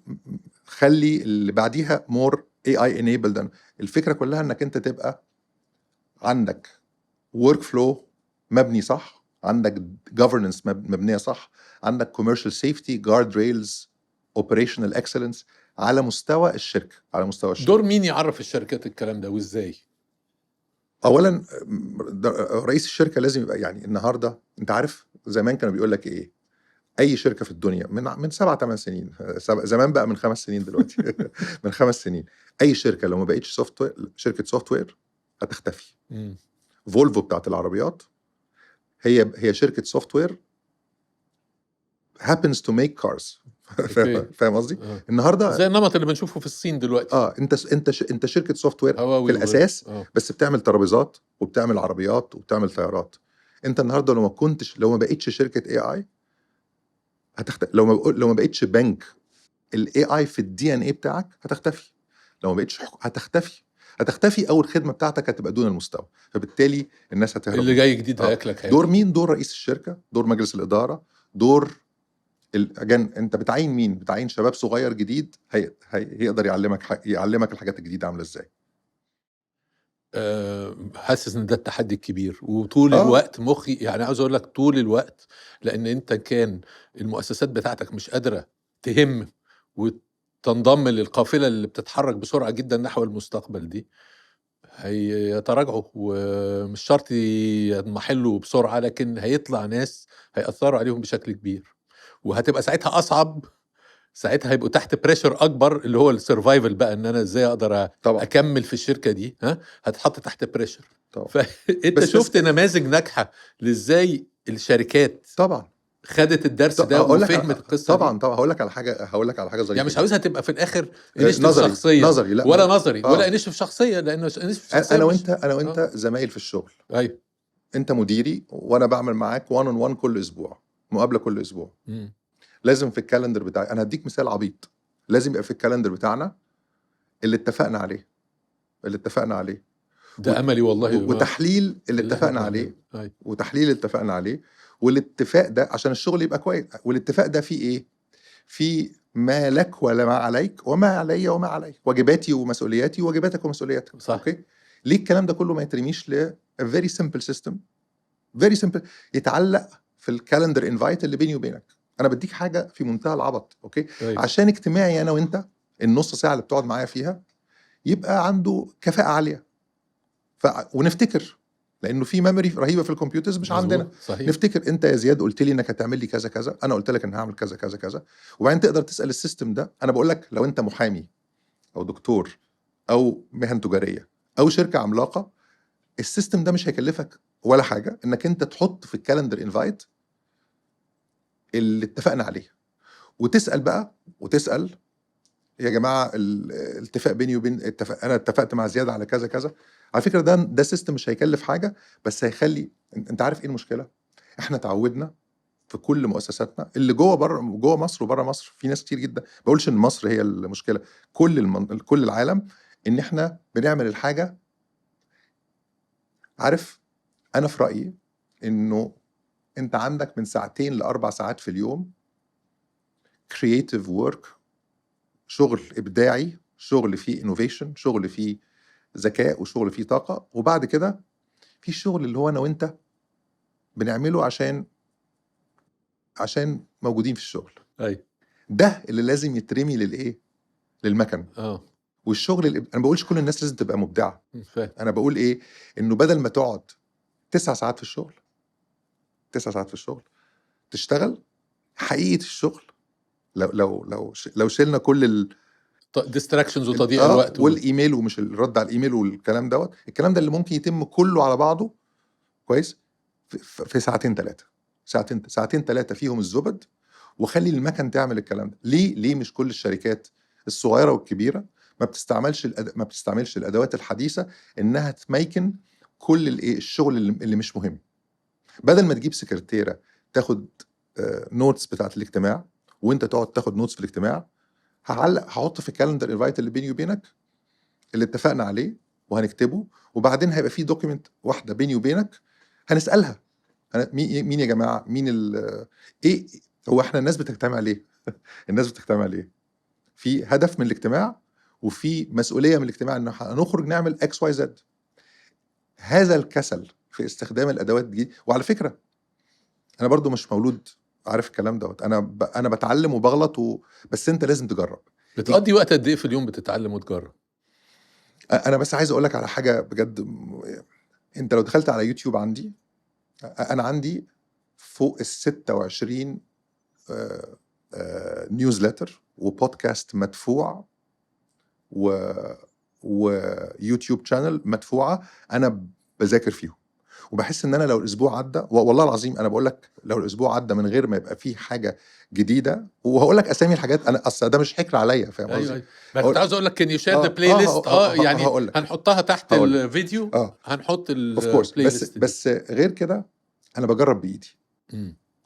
خلي اللي بعديها مور اي اي انيبلد. الفكره كلها انك انت تبقى عندك ورك فلو مبني صح، عندك governance مبنيه صح، عندك commercial safety guard rails operational excellence على مستوى الشركه، على مستوى الشركه. دور مين يعرف الشركات الكلام ده وازاي؟ اولا رئيس الشركه لازم يبقى، يعني النهارده انت عارف زمان كانوا بيقول لك ايه، اي شركه في الدنيا من 7-8 سنين، زمان بقى من 5 سنين دلوقتي من 5 سنين، اي شركه لو ما بقتش سوفت وير، شركه سوفت وير، هتختفي. فولفو بتاعت العربيات هي شركه سوفت وير happens to make cars. فاهم قصدي؟ النهارده زي النمط اللي بنشوفه في الصين دلوقتي. انت شركه سوفت وير في الاساس، بس بتعمل ترابيزات وبتعمل عربيات وبتعمل طيارات. انت النهارده لو ما بقتش شركه اي اي لو ما بقتش بنك الاي اي في الدي ان اي بتاعك، هتختفي. لو ما بقتش هتختفي او الخدمه بتاعتك هتبقى دون المستوى، فبالتالي الناس هتهرب. اللي جاي جديد هياكلك. دور مين؟ دور رئيس الشركه، دور مجلس الاداره، دور انت بتعين مين؟ بتعين شباب صغير جديد هيقدر يعلمك الحاجات الجديده عامله ازاي. حاسس ان ده التحدي الكبير، وطول الوقت مخي يعني عاوز اقول لك طول الوقت، لان انت كان المؤسسات بتاعتك مش قادره تهم وتنضم للقافله اللي بتتحرك بسرعه جدا نحو المستقبل دي، هيتراجعوا ومش شرط يضمحلوا بسرعه، لكن هيطلع ناس هيأثروا عليهم بشكل كبير، وهتبقى ساعتها اصعب. ساعتها هيبقوا تحت بريشر اكبر، اللي هو السرفايفل بقى، ان انا ازاي اقدر اكمل في الشركه دي. هتحط تحت بريشر. فانت شفت نماذج ناجحه لازاي الشركات طبعا خدت الدرس ده وفهمت القصه طبعا دي. طبعا هقول لك على حاجه ظريفه، يعني مش عاوزها تبقى في الاخر انشف شخصيه نظري لا ولا نظري ولا انشف شخصيه، لانه انشف شخصيه انا وانت زمايل في الشغل. ايوه انت مديري وانا بعمل معاك 1 on 1 كل اسبوع، مقابله كل اسبوع. لازم في الكالندر بتاعي، انا هديك مثال عبيط، لازم يبقى في الكالندر بتاعنا اللي اتفقنا عليه ده املي والله. وتحليل اللي اتفقنا عليه وتحليل اللي اتفقنا عليه، والاتفاق ده عشان الشغل يبقى كويس، والاتفاق ده فيه ايه؟ في ما لك ولا ما عليك، وما علي وما عليك، واجباتي ومسؤولياتي وواجباتك ومسؤولياتك. صح. اوكي، ليه الكلام ده كله ما يترميش ل very simple system very simple يتعلق في الكالندر انفايت اللي بيني وبينك؟ انا بديك حاجه في منتهى العبط، اوكي، عشان اجتماعي انا وانت النص ساعه اللي بتقعد معايا فيها يبقى عنده كفاءه عاليه، ونفتكر، لانه في ميموري رهيبه في الكمبيوترز مش عندنا. صحيح. نفتكر انت يا زياد قلت لي انك هتعمل لي كذا كذا، انا قلت لك ان هعمل كذا كذا كذا، وبعدين تقدر تسال السيستم ده. انا بقول لك لو انت محامي او دكتور او مهن تجاريه او شركه عملاقه، السيستم ده مش هيكلفك ولا حاجه انك انت تحط في الكالندر انفايت اللي اتفقنا عليه، وتسال بقى يا جماعه الاتفاق بيني وبين انا اتفقت مع زياد على كذا كذا. على فكره ده سيستم مش هيكلف حاجه، بس هيخلي انت عارف ايه المشكله؟ احنا تعودنا في كل مؤسساتنا اللي جوه مصر وبره مصر، في ناس كتير جدا، ما بقولش ان مصر هي المشكله، كل العالم، ان احنا بنعمل الحاجه. عارف، انا في رايي انه انت عندك من 2 ل4 ساعات في اليوم creative work، شغل ابداعي شغل فيه انوفيشن، شغل فيه ذكاء، وشغل فيه طاقه. وبعد كده في الشغل اللي هو انا وانت بنعمله عشان موجودين في الشغل. ايوه ده اللي لازم يترمي للمكن. اه والشغل اللي انا ما بقولش كل الناس لازم تبقى مبدعه، فاهم. انا بقول ايه، انه بدل ما تقعد 9 ساعات في الشغل، 9 ساعات في الشغل، تشتغل حقيقه الشغل. لو شلنا كل ديستراكشنز وتضييع الوقت والايميل، ومش الرد على الايميل والكلام دوت، الكلام ده اللي ممكن يتم كله على بعضه كويس في ساعتين 3، ساعتين 3 فيهم الزبد. وخلي المكن تعمل الكلام ده. ليه مش كل الشركات الصغيره والكبيره ما بتستعملش الادوات الحديثه انها تميكن كل الشغل اللي مش مهم؟ بدل ما تجيب سكرتيره تاخد نوتس بتاعت الاجتماع، وانت تقعد تاخد نوتس في الاجتماع، هحط في الكالندر انفايت اللي بيني وبينك اللي اتفقنا عليه وهنكتبه، وبعدين هيبقى في دوكيمنت واحده بيني وبينك هنسالها. مين يا جماعه، مين ايه هو احنا الناس بتجتمع ليه؟ الناس بتجتمع ليه؟ في هدف من الاجتماع، وفي مسؤوليه من الاجتماع ان هنخرج نعمل اكس واي زد. هذا الكسل في استخدام الادوات دي، وعلى فكره انا برضو مش مولود عارف الكلام دوت، انا بتعلم وبغلط بس انت لازم تجرب. بتقضي وقت قد ايه في اليوم بتتعلم وتجرب؟ انا بس عايز اقول لك على حاجه بجد. انت لو دخلت على يوتيوب عندي، انا عندي فوق ال 26 نيوزلتر وبودكاست مدفوع ويوتيوب شانل مدفوعه انا بذاكر فيهم. وبحس ان انا لو الاسبوع عدى، والله العظيم انا بقول لك لو الاسبوع عدى من غير ما يبقى فيه حاجه جديده، وهقول لك اسامي الحاجات، انا اصل ده مش حكر عليا، فاهم قصدي؟ ايوه ما كنت عاوز اقول لك كان يشير ذا بلاي ليست. يعني هقول لك هنحطها تحت الفيديو. هنحط اوف كورس. البلاي ليست بس غير كده انا بجرب بايدي.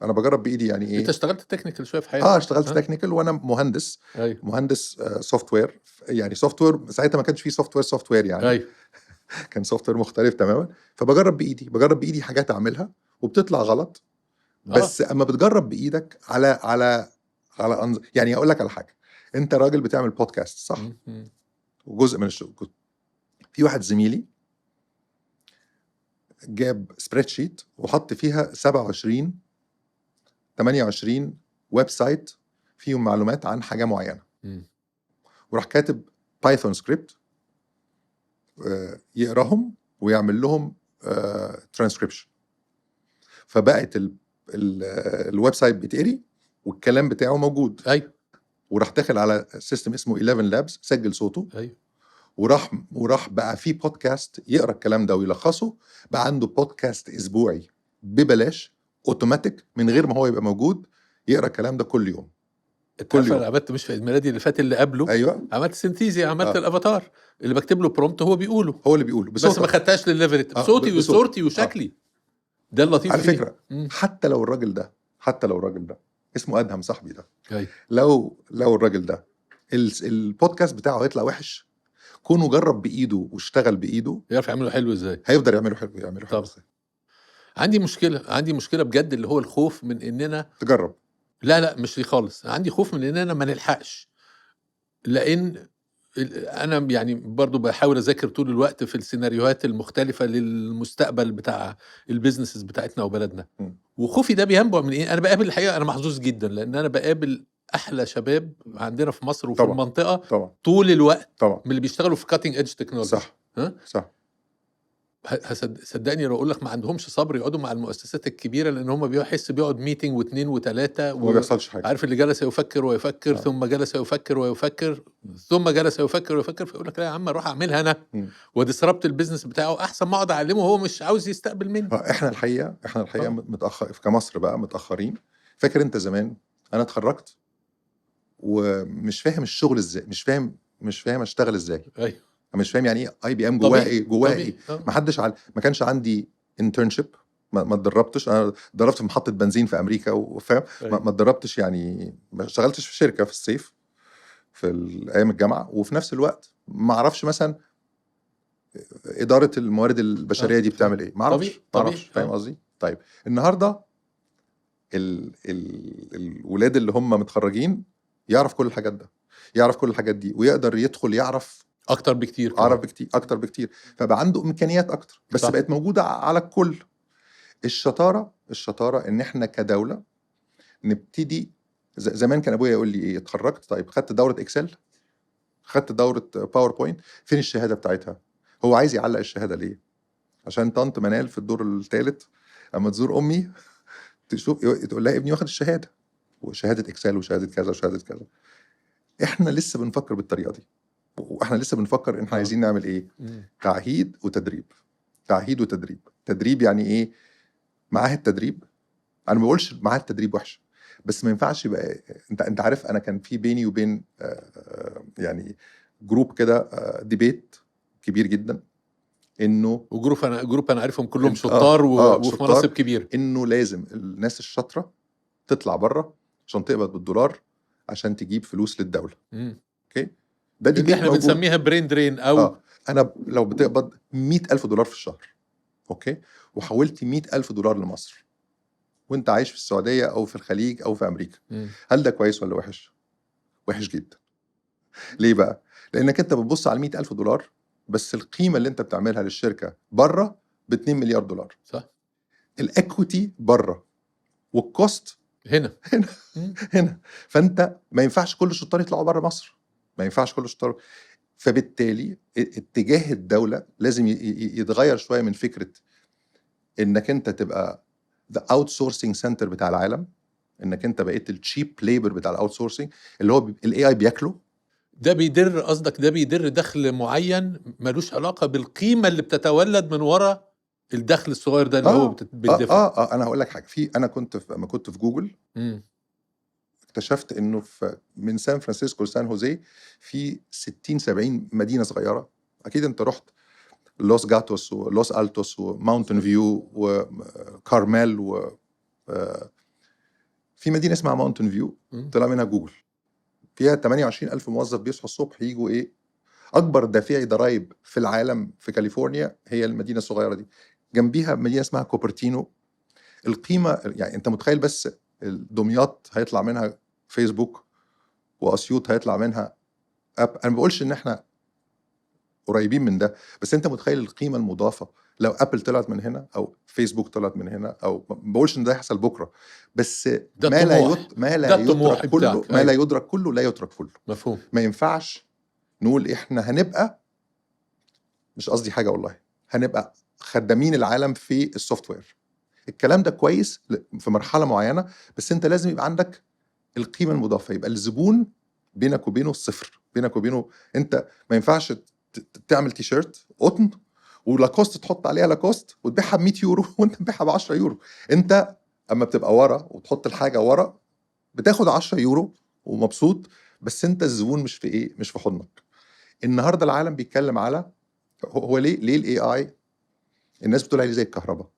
انا بجرب بايدي يعني ايه؟ انت اشتغلت تكنيكال شويه في حياتك؟ اشتغلت تكنيكال، وانا مهندس. أيوه. مهندس سوفت وير. يعني سوفت وير ساعتها ما كانش فيه سوفت وير يعني. أيوه. كان سوفت وير مختلف تماما. فبجرب بايدي حاجات اعملها وبتطلع غلط. بس اما بتجرب بايدك على يعني اقول لك على حاجه. انت راجل بتعمل بودكاست صح؟ وجزء من الشغل. في واحد زميلي جاب سبريد شيت وحط فيها 28 ويب سايت فيهم معلومات عن حاجه معينه. وراح كاتب بايثون سكريبت يقراهم ويعمل لهم ترانسكريبشن. فبقت الويب سايت بيتقري والكلام بتاعه موجود. ايوه. وراح داخل على سيستم اسمه 11 لابس، سجل صوته. ايوه. وراح بقى في بودكاست يقرا الكلام ده ويلخصه. بقى عنده بودكاست اسبوعي ببلاش اوتوماتيك من غير ما هو يبقى موجود، يقرا الكلام ده كل يوم. كل يوم عملت مش في عيد ميلادي اللي فات اللي قبله. ايوه عملت سينثيزي، عملت الافاتار اللي بكتب له برومبت هو اللي بيقوله بصوتك. بس ما خدتهاش للليفل بصوتي وصورتي وشكلي. ده اللطيف على فيه. فكره حتى لو الراجل ده اسمه ادهم صاحبي ده. أيوه. لو الراجل ده البودكاست بتاعه هيطلع وحش، كونه جرب بايده واشتغل بايده، يعرف يعمله حلو ازاي. هيقدر يعمله حلو ازاي. عندي مشكله بجد اللي هو الخوف من اننا تجرب. لا مش دي خالص. عندي خوف من اننا ما نلحقش، لان انا يعني برضو بحاول اذاكر طول الوقت في السيناريوهات المختلفه للمستقبل بتاع البيزنسز بتاعتنا وبلدنا. وخوفي ده بينبع من ايه؟ انا بقابل الحقيقه انا محظوظ جدا لان انا بقابل احلى شباب عندنا في مصر وفي المنطقه طول الوقت من اللي بيشتغلوا في كاتنج ايدج تكنولوجي. صح. صدقني لو اقول لك ما عندهمش صبر يقعدوا مع المؤسسات الكبيره، لان هم بيقعد ميتنج واثنين وثلاثه وما بيحصلش حاجه. عارف اللي جلس يفكر ويفكر ثم جلس يفكر ويفكر ثم جلس يفكر ويفكر، فيقول لك لا يا عم اروح اعملها انا وديسربت البيزنس بتاعه احسن ما اقعد اعلمه وهو مش عاوز يستقبل مني. احنا الحقيقه متاخر كمصر بقى، متاخرين. فاكر انت زمان انا اتخرجت ومش فاهم الشغل ازاي، مش فاهم اشتغل ازاي. ايوه. مش فاهم يعني ايه IBM جواها ايه. ما حدش عندي انترنشيب، ما اتدربتش. انا اتدربت في محطه بنزين في امريكا وفاهم. ما اتدربتش يعني، ما اشتغلتش في شركه في الصيف في ايام الجامعه. وفي نفس الوقت ما اعرفش مثلا اداره الموارد البشريه دي بتعمل ايه. ما اعرفش فاهم قصدي. طيب النهارده الولاد اللي هم متخرجين يعرف كل الحاجات ده. يعرف كل الحاجات دي، ويقدر يدخل يعرف اكتر بكتير كمان. عرف بكتير اكتر بكتير، فبقى عنده امكانيات اكتر، بس صح. بقت موجوده على الكل. الشطاره ان احنا كدوله نبتدي. زمان كان ابويا يقول لي ايه، اتخرجت طيب خدت دوره اكسل، خدت دوره باوربوينت، فين الشهاده بتاعتها؟ هو عايز يعلق الشهاده ليه؟ عشان طنط منال في الدور الثالث اما تزور امي تشوف تقول لها ابني واخد الشهاده، وشهاده اكسل وشهاده كذا وشهاده كذا. احنا لسه بنفكر بالطريقه دي، واحنا لسه بنفكر ان احنا عايزين نعمل ايه. تعهيد وتدريب، تعهيد وتدريب. تدريب يعني ايه؟ معاهد تدريب. انا ما بقولش معاهد تدريب وحشه، بس ما ينفعش يبقى انت عارف انا كان في بيني وبين يعني جروب كده ديبيت كبير جدا، انه وجروب انا عارفهم كلهم شطار وفي شطار، مناصب كبيره، انه لازم الناس الشاطره تطلع بره عشان تقبض بالدولار عشان تجيب فلوس للدوله. اوكي، ده اللي ديبيت احنا موجود. بنسميها برين درين او انا لو بتقبض $100,000 في الشهر، اوكي، وحولت $100,000 لمصر، وانت عايش في السعوديه او في الخليج او في امريكا، هل ده كويس ولا وحش؟ وحش جدا. ليه بقى؟ لانك انت بتبص على $100,000 بس القيمه اللي انت بتعملها للشركه بره ب$2 مليار. صح. الاكويتي بره والكوست هنا. هنا. فانت ما ينفعش كل الشطار يطلعوا بره مصر، ما ينفعش كل الشطار. فبالتالي اتجاه الدوله لازم يتغير شويه من فكره انك انت تبقى the outsourcing center بتاع العالم، انك انت بقيت التشيب ليبر بتاع الاوت سورسنج اللي هو الاي اي بياكله. ده بيدر، قصدك ده بيدر دخل معين ملوش علاقه بالقيمه اللي بتتولد من وراء الدخل الصغير ده اللي هو بتدفع. انا هقول لك حاجه. انا لما كنت في جوجل اكتشفت انه من سان فرانسيسكو لسان هوزي في 60-70 مدينه صغيره. اكيد انت رحت لوس جاتوس ولوس التوس وماونتن فيو وكارميل في مدينه اسمها ماونتن فيو طلع منها جوجل، فيها 28,000 موظف بيصحوا الصبح يجوا ايه، اكبر دافعي ضرائب في العالم في كاليفورنيا هي المدينه الصغيره دي. جنبيها مدينه اسمها كوبرتينو. القيمه يعني انت متخيل بس دمياط هيطلع منها فيسبوك، واسيوط هيطلع منها اب. انا ما بقولش ان احنا قريبين من ده، بس انت متخيل القيمه المضافه لو ابل طلعت من هنا او فيسبوك طلعت من هنا. او ما بقولش ان ده يحصل بكره، بس ما لا يدرك كله، ما لا يدرك كله لا يترك كله. مفهوم. ما ينفعش نقول احنا هنبقى، مش قصدي حاجه والله، هنبقى خدامين العالم في السوفت وير. الكلام ده كويس في مرحله معينه، بس انت لازم يبقى عندك القيمه المضافه، يبقى الزبون بينك وبينه صفر، بينك وبينه. انت ما ينفعش تعمل تيشيرت قطن ولاكوست تحط عليها لاكوست وتبيعها ب 100 يورو وانت تبيعها ب 10 يورو. انت اما بتبقى ورا وتحط الحاجه ورا بتاخد 10 يورو ومبسوط، بس انت الزبون مش في ايه، مش في حضنك. النهارده العالم بيتكلم على هو ليه الاي اي الناس بتقول عليه زي الكهرباء،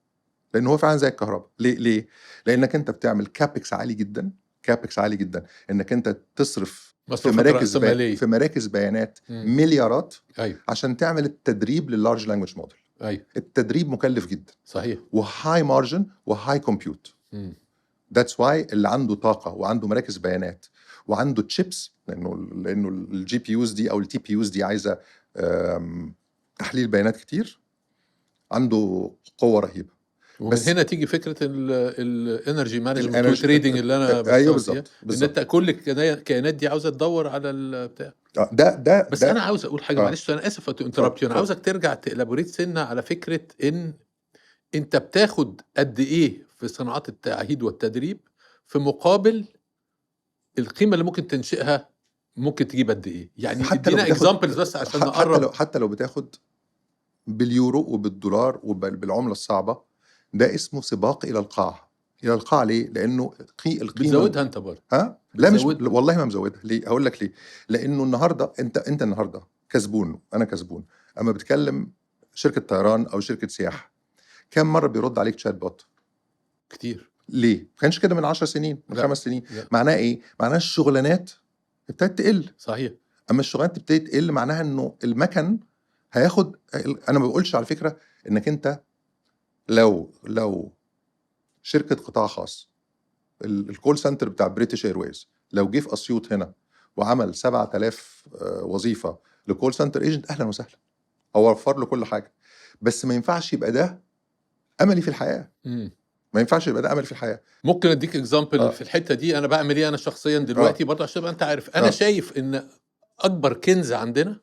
لان هو فعلا زي الكهرباء. ليه لانك انت بتعمل كابكس عالي جدا، كابكس عالي جدا، انك انت تصرف في مراكز بيانات مليارات عشان تعمل التدريب لللارج لانجويج موديل. التدريب مكلف جدا، صحيح، وهاي مارجن وهاي كومبيوت. ذاتس واي اللي عنده طاقه وعنده مراكز بيانات وعنده تشيبس، لانه الجي بي يوز دي او التي بي يوز دي عايزه تحليل بيانات كتير، عنده قوه رهيبه. ومن هنا تيجي فكره الانرجي مانجمنت والتريدنج اللي انا ايوه بالظبط. ان انت كل الكيانات دي عاوزه تدور على البتاع بس انا عاوز اقول حاجه، معلش انا اسف انتربت، انا عاوزك ترجع تلابوريت سنه على فكره ان انت بتاخد قد ايه في صناعات التعهيد والتدريب في مقابل القيمه اللي ممكن تنشئها، ممكن تجيب قد ايه؟ يعني ادينا اكزامبلز بس عشان نقرب. حتى لو بتاخد باليورو وبالدولار وبالعمله الصعبه، ده اسمه سباق الى القاع. الى القاع ليه؟ لانه القيمه بتزودها انت برضه. لا مش والله ما مزودها. ليه؟ هقول لك ليه. لانه النهارده انت النهارده كسبون، انا كسبون. اما بتكلم شركه طيران او شركه سياحه، كم مره بيرد عليك تشات بوت؟ كتير. ليه؟ ما كانش كده من 10 سنين، من 5 سنين. معناه ايه؟ معناه الشغلانات ابتدت تقل. صحيح. اما الشغلانات ابتدت تقل معناها انه المكن هياخد. انا ما بقولش على فكره انك انت لو شركه قطاع خاص، الكول سنتر بتاع بريتش ايرويز لو جه في اسيوط هنا وعمل 7000 وظيفه لكول سنتر ايجنت، اهلا وسهلا، هو وفر له كل حاجه. بس ما ينفعش يبقى ده املي في الحياه، ما ينفعش يبقى ده املي في الحياه. ممكن اديك اكزامبل في الحته دي انا بعمل ايه انا شخصيا دلوقتي برضه عشان انت عارف. انا شايف ان اكبر كنز عندنا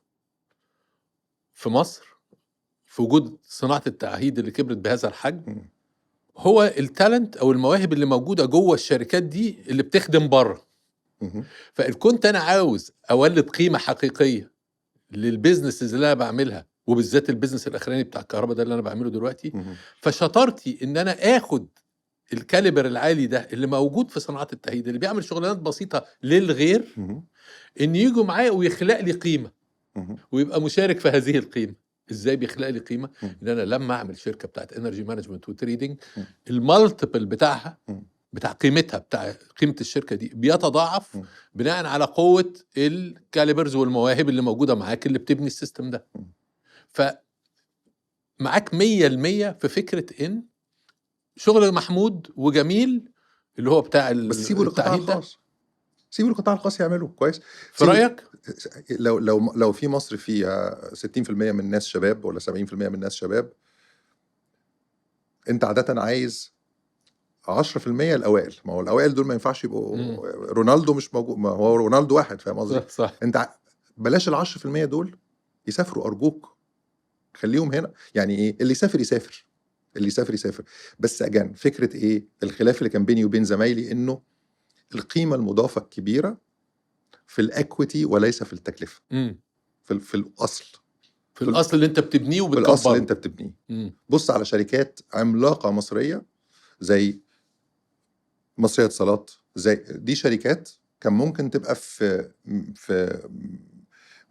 في مصر في وجود صناعه التعهيد اللي كبرت بهذا الحجم هو التالنت او المواهب اللي موجوده جوه الشركات دي اللي بتخدم بره. فإن كنت انا عاوز اولد قيمه حقيقيه للبيزنس اللي انا بعملها، وبالذات البيزنس الاخراني بتاع الكهرباء ده اللي انا بعمله دلوقتي، فشطارتي ان انا اخد الكاليبر العالي ده اللي موجود في صناعه التهيئه اللي بيعمل شغلانات بسيطه للغير، ان يجوا معايا ويخلق لي قيمه ويبقى مشارك في هذه القيمه. ازاي بيخلق لي قيمه؟ ان انا لما اعمل شركه بتاعت انرجي مانجمنت وتريدنج، المالتيبل بتاعها بتاع قيمتها بتاع قيمه الشركه دي بيتضاعف بناء على قوه الكاليبرز والمواهب اللي موجوده معاك اللي بتبني السيستم ده. فمعاك 100% في فكره ان شغل محمود وجميل اللي هو بتاع بس سيبوا للقطاع الخاص، سيبوا القطاع الخاص يعملوا كويس. في رايك لو في مصر فيها 60% من الناس شباب ولا 70% من الناس شباب، انت عاده عايز 10% الاوائل. ما هو الاوائل دول ما ينفعش يبقوا رونالدو مش موجود، ما هو رونالدو واحد، فاهم قصدي؟ صح. انت بلاش ال10% دول يسافروا ارجوك، خليهم هنا. يعني ايه اللي يسافر يسافر، اللي يسافر يسافر. بس اجان فكره ايه الخلاف اللي كان بيني وبين زمايلي، انه القيمه المضافه الكبيره في الاكويتي وليس في التكلفه. في الاصل، في الاصل اللي انت بتبنيه وبتكبره، في الاصل اللي انت بتبنيه. بص على شركات عملاقه مصريه زي مصرية اتصالات، زي دي شركات كان ممكن تبقى في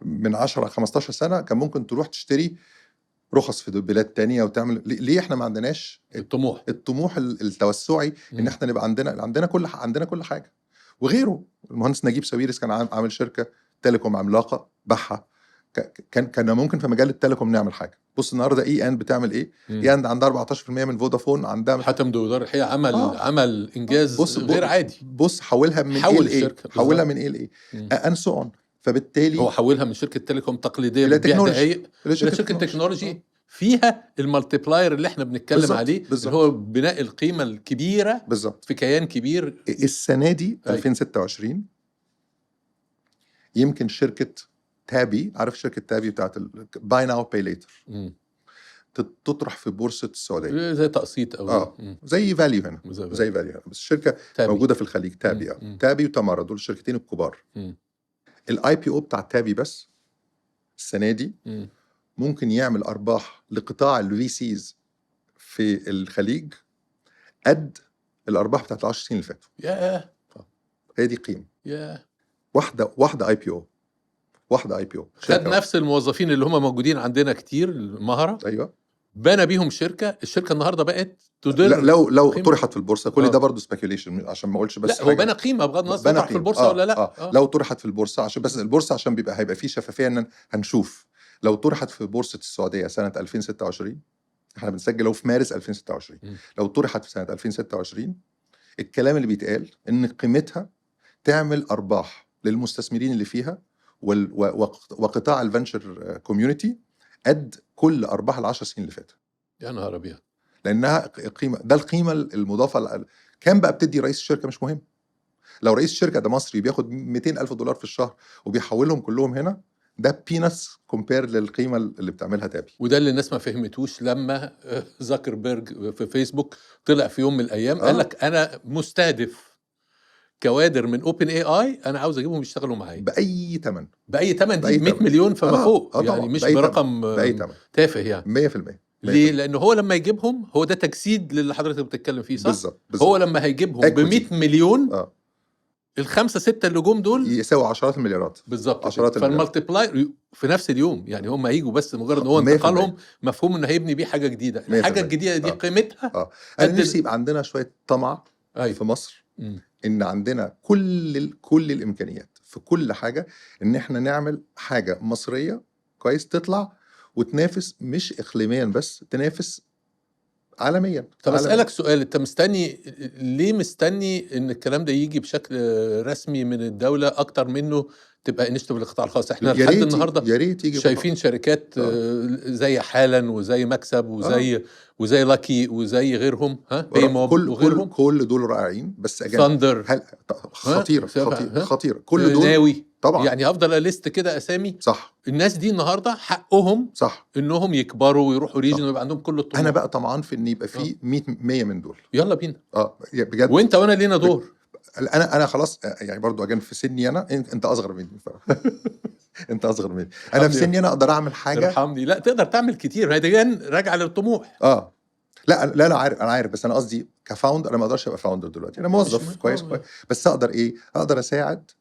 من 10-15 سنة كان ممكن تروح تشتري رخص في بلاد تانية وتعمل. ليه احنا ما عندناش الطموح التوسعي ان احنا نبقى عندنا كل حاجة وغيره؟ المهندس نجيب ساويرس كان عامل شركة تيليكوم عملاقة بحة، كان ممكن في مجال التليكوم نعمل حاجه. بص النهارده اي ان بتعمل ايه؟ اي ان عندها 14% من فودافون، عندها حاتم دويدار الحقيقه عمل انجاز غير عادي. بص حولها من ايه لايه، حولها من ايه لايه ان سو اون. فبالتالي هو حولها من شركه تيليكوم تقليديه بتبيع دقايق الى شركه تكنولوجي فيها المالتيبلاير اللي احنا بنتكلم عليه اللي هو بناء القيمه الكبيره في كيان كبير. السنه دي 2026 يمكن شركه تابي، عارف شركه تابي بتاعت باي ناو باي ليتر، تطرح في بورصه السعوديه زي تقسيط او زي فاليو هنا، زي فاليو هنا، بس الشركه تابي. موجوده في الخليج. تابي تابي وتمارا دول الشركتين الكبار. الاي بي او بتاع تابي بس السنه دي ممكن يعمل ارباح لقطاع الفي سيز في الخليج قد الارباح بتاعت ال10 سنين اللي فاتوا. هي دي قيمه. واحده اي بي او، خد نفس الموظفين اللي هم موجودين عندنا كتير المهره. ايوه، بنى بيهم الشركه النهارده بقت تدر. لو طرحت في البورصه كل ده برضه سبيكيوليشن عشان ما اقولش بس لا هو بنى قيمه بغض النظر طرح في البورصه ولا لا. لو طرحت في البورصه عشان بس البورصه عشان هيبقى فيه شفافيه ان هنشوف. لو طرحت في بورصه السعوديه سنه 2026، احنا بنسجل في مارس 2026، لو طرحت في سنه 2026 الكلام اللي بيتقال ان قيمتها تعمل ارباح للمستثمرين اللي فيها وقطاع الفنشر كوميونتي قد كل ارباح ال10 سنين اللي فاتت. يا نهار ابيض. لانها قيمه، ده القيمه المضافه. كان بقى بتدي رئيس الشركه مش مهم. لو رئيس الشركه ده مصري بياخد $200,000 في الشهر وبيحولهم كلهم هنا، ده بينس كومبير للقيمه اللي بتعملها تابي. وده اللي الناس ما فهمتوش لما زاكربيرج في فيسبوك طلع في يوم من الايام قال لك انا مستهدف كوادر من اوبن اي اي، انا عاوز اجيبهم يشتغلوا معايا باي ثمن. دي 100 مليون فما فوق يعني مش برقم تافه يعني 100%. ليه؟ لأنه هو لما يجيبهم هو ده تجسيد للي حضرتك بتتكلم فيه، صح؟ بالظبط. هو لما هيجيبهم ب100 مليون ال5-6 اللي جم دول يساوي عشرات المليارات. بالظبط. فالمالتيبلاير في نفس اليوم يعني هم هيجوا بس مجرد ان هو انتقالهم مفهوم انه هيبني بيه حاجه جديده. الحاجه الجديده دي قيمتها انا نفسي يبقى عندنا شويه طمع في مصر ان عندنا كل الامكانيات في كل حاجه، ان احنا نعمل حاجه مصريه كويس تطلع وتنافس مش اقليميا بس، تنافس عالميا. طب اسالك سؤال، انت ليه مستني ان الكلام ده يجي بشكل رسمي من الدوله اكتر منه تبقى انشطه بالقطاع الخاص. احنا يا لحد ريت النهارده يا ريت يجي شايفين شركات زي حالا وزي مكسب وزي لاكي وزي غيرهم، باي موب وغيرهم، كل دول رائعين، بس ثاندر، هل خطيره ها خطيره كل دول ناوي. طبعا. يعني افضل اليست كده اسامي. صح الناس دي النهارده حقهم صح انهم يكبروا ويروحوا ريجن صح. ويبقى عندهم كل الطموح. انا بقى طمعان في ان يبقى في 100 من دول. يلا بينا، بجد. وانت وانا لينا دور. انا خلاص، يعني برضو اجان في سني انا، انت اصغر مني انت اصغر مني، انا في ارحمني. سني انا اقدر اعمل حاجه. ارحمني. لا تقدر تعمل كتير، هي دي راجعه للطموح. لا انا عارف بس انا قصدي كفاوندر، انا ما اقدرش ابقى فاوندر دلوقتي، انا موظف كويس بس اقدر ايه، اقدر اساعد